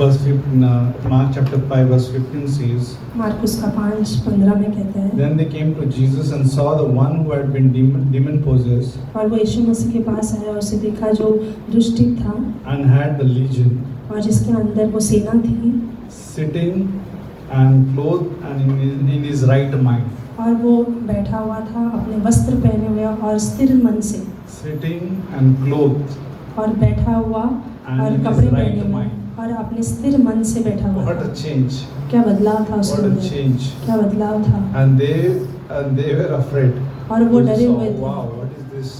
[SPEAKER 5] Mark chapter 5 verse 15 says,
[SPEAKER 6] Marcus का 5:15 में कहता है,
[SPEAKER 5] Then they came to Jesus and saw the one who had been demon possessed
[SPEAKER 6] और वो यीशु मसीह के पास आया और उसे देखा जो दुष्टित था
[SPEAKER 5] and had the legion,
[SPEAKER 6] और जिसके अंदर वो सेना थी,
[SPEAKER 5] sitting and clothed and in his right mind.
[SPEAKER 6] और वो बैठा हुआ था अपने वस्त्र पहने हुए और स्थिर मन से,
[SPEAKER 5] Sitting and clothed
[SPEAKER 6] और बैठा हुआ
[SPEAKER 5] and
[SPEAKER 6] और
[SPEAKER 5] in his
[SPEAKER 6] कपड़े
[SPEAKER 5] right
[SPEAKER 6] पहने हुए
[SPEAKER 5] mind.
[SPEAKER 6] और अपने स्थिर मन से बैठा हुआ
[SPEAKER 5] What
[SPEAKER 6] था।
[SPEAKER 5] a change!
[SPEAKER 6] क्या बदलाव था उसके
[SPEAKER 5] What a
[SPEAKER 6] अंदर,
[SPEAKER 5] change!
[SPEAKER 6] क्या बदलाव था।
[SPEAKER 5] And they were afraid.
[SPEAKER 6] और वो
[SPEAKER 5] They
[SPEAKER 6] डरे
[SPEAKER 5] saw,
[SPEAKER 6] हुए थे।
[SPEAKER 5] wow, what is this?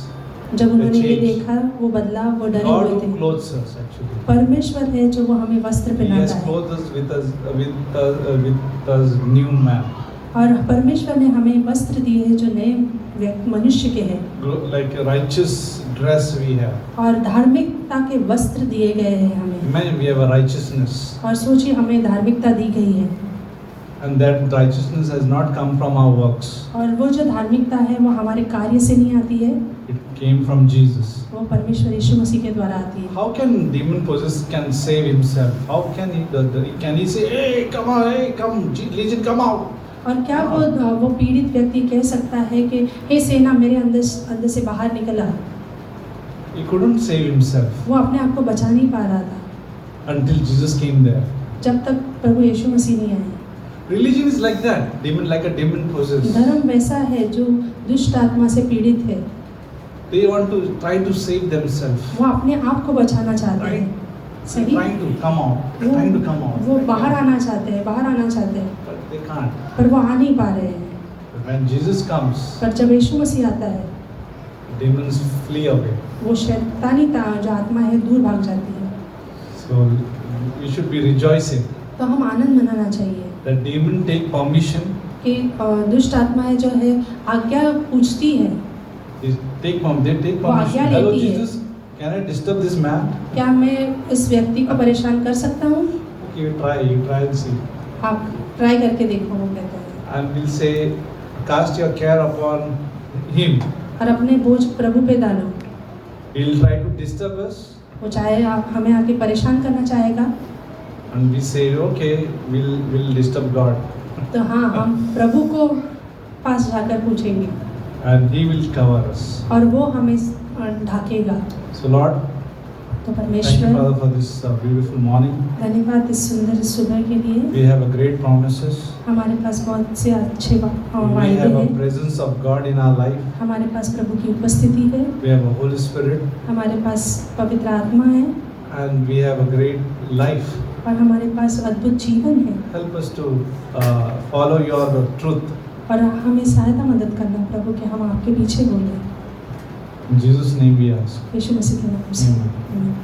[SPEAKER 6] जब उन्होंने ये
[SPEAKER 5] change.
[SPEAKER 6] देखा वो बदलाव, वो डरे
[SPEAKER 5] God
[SPEAKER 6] हुए
[SPEAKER 5] who
[SPEAKER 6] थे।
[SPEAKER 5] clothes us actually.
[SPEAKER 6] परमेश्वर है जो वो हमें वस्त्र
[SPEAKER 5] He has
[SPEAKER 6] पहनाता है,
[SPEAKER 5] clothed us with us new man.
[SPEAKER 6] और परमेश्वर ने हमें वस्त्र दिए हैं जो नए मनुष्य के हैं,
[SPEAKER 5] Like a righteous dress we have.
[SPEAKER 6] और धार्मिकता के वस्त्र दिए गए हैं हमें।
[SPEAKER 5] Imagine we have a righteousness.
[SPEAKER 6] और सोचिए हमें धार्मिकता दी गई है,
[SPEAKER 5] And that righteousness has not come from our works.
[SPEAKER 6] और वो जो धार्मिकता है वो हमारे कार्य से नहीं आती है,
[SPEAKER 5] It came from Jesus.
[SPEAKER 6] वो परमेश्वर यीशु मसीह के द्वारा आती है।
[SPEAKER 5] How can demon possessed can save himself? How can he say, hey, come, legion, come out?
[SPEAKER 6] और क्या वो पीड़ित व्यक्ति कह सकता है कि हे सेना मेरे अंदर से बाहर निकला?
[SPEAKER 5] He couldn't save himself
[SPEAKER 6] वो अपने आप को बचा नहीं पा रहा था
[SPEAKER 5] until Jesus came there.
[SPEAKER 6] जब तक प्रभु यीशु मसीह नहीं आए।
[SPEAKER 5] Religion is like that, like a demon possessed.
[SPEAKER 6] धर्म वैसा है जो दुष्ट आत्मा से पीड़ित है,
[SPEAKER 5] They want to try to save themselves.
[SPEAKER 6] वो अपने आप को बचाना चाहते हैं, सही?
[SPEAKER 5] Trying to come out.
[SPEAKER 6] वो बाहर आना चाहते हैं,
[SPEAKER 5] But they can't.
[SPEAKER 6] पर वो आ नहीं पा रहे हैं।
[SPEAKER 5] But when Jesus comes,
[SPEAKER 6] पर जब यीशु मसीह आता है,
[SPEAKER 5] demons flee away.
[SPEAKER 6] वो शैतानी जो आत्मा है दूर भाग जाती है।
[SPEAKER 5] So we should be rejoicing
[SPEAKER 6] तो हम आनंद मनाना चाहिए
[SPEAKER 5] that demon take permission.
[SPEAKER 6] कि दुष्ट आत्माएं जो है आज्ञा पूछती है,
[SPEAKER 5] They take
[SPEAKER 6] वो आज्ञा
[SPEAKER 5] permission. Hello
[SPEAKER 6] लेती है।
[SPEAKER 5] Jesus, Can I disturb this man?
[SPEAKER 6] क्या मैं इस व्यक्ति को परेशान कर सकता हूँ?
[SPEAKER 5] Okay, you try and see.
[SPEAKER 6] आप ट्राई करके देखो, वो कहते हैं।
[SPEAKER 5] And we'll say, cast your care upon him.
[SPEAKER 6] और अपने बोझ प्रभु पे डालो।
[SPEAKER 5] He'll try to disturb us.
[SPEAKER 6] वो चाहे आप हमें आके परेशान करना चाहेगा,
[SPEAKER 5] And we say, okay, we'll disturb God.
[SPEAKER 6] तो हाँ, हम प्रभु को पास जाकर पूछेंगे
[SPEAKER 5] And he will cover us.
[SPEAKER 6] और वो हमें ढाकेगा।
[SPEAKER 5] So Lord,
[SPEAKER 6] तो
[SPEAKER 5] thank you
[SPEAKER 6] परमेश्वर,
[SPEAKER 5] Father for this beautiful morning.
[SPEAKER 6] धन्यवाद इस सुंदर सुबह के लिए।
[SPEAKER 5] We have a great promises.
[SPEAKER 6] हमारे पास बहुत से अच्छे
[SPEAKER 5] We
[SPEAKER 6] वायदे
[SPEAKER 5] have a
[SPEAKER 6] हैं।
[SPEAKER 5] presence of God in our life.
[SPEAKER 6] हमारे पास प्रभु की उपस्थिति है,
[SPEAKER 5] We have a Holy Spirit.
[SPEAKER 6] हमारे पास पवित्र आत्मा है
[SPEAKER 5] And we have a great life.
[SPEAKER 6] और हमारे पास अद्भुत जीवन है।
[SPEAKER 5] Help us to follow your truth.
[SPEAKER 6] और हमें सहायता मदद करना प्रभु कि हम आपके पीछे बोलें।
[SPEAKER 5] In Jesus' name we ask.
[SPEAKER 6] यीशु मसीह के नाम से
[SPEAKER 5] Amen.
[SPEAKER 6] आमीन।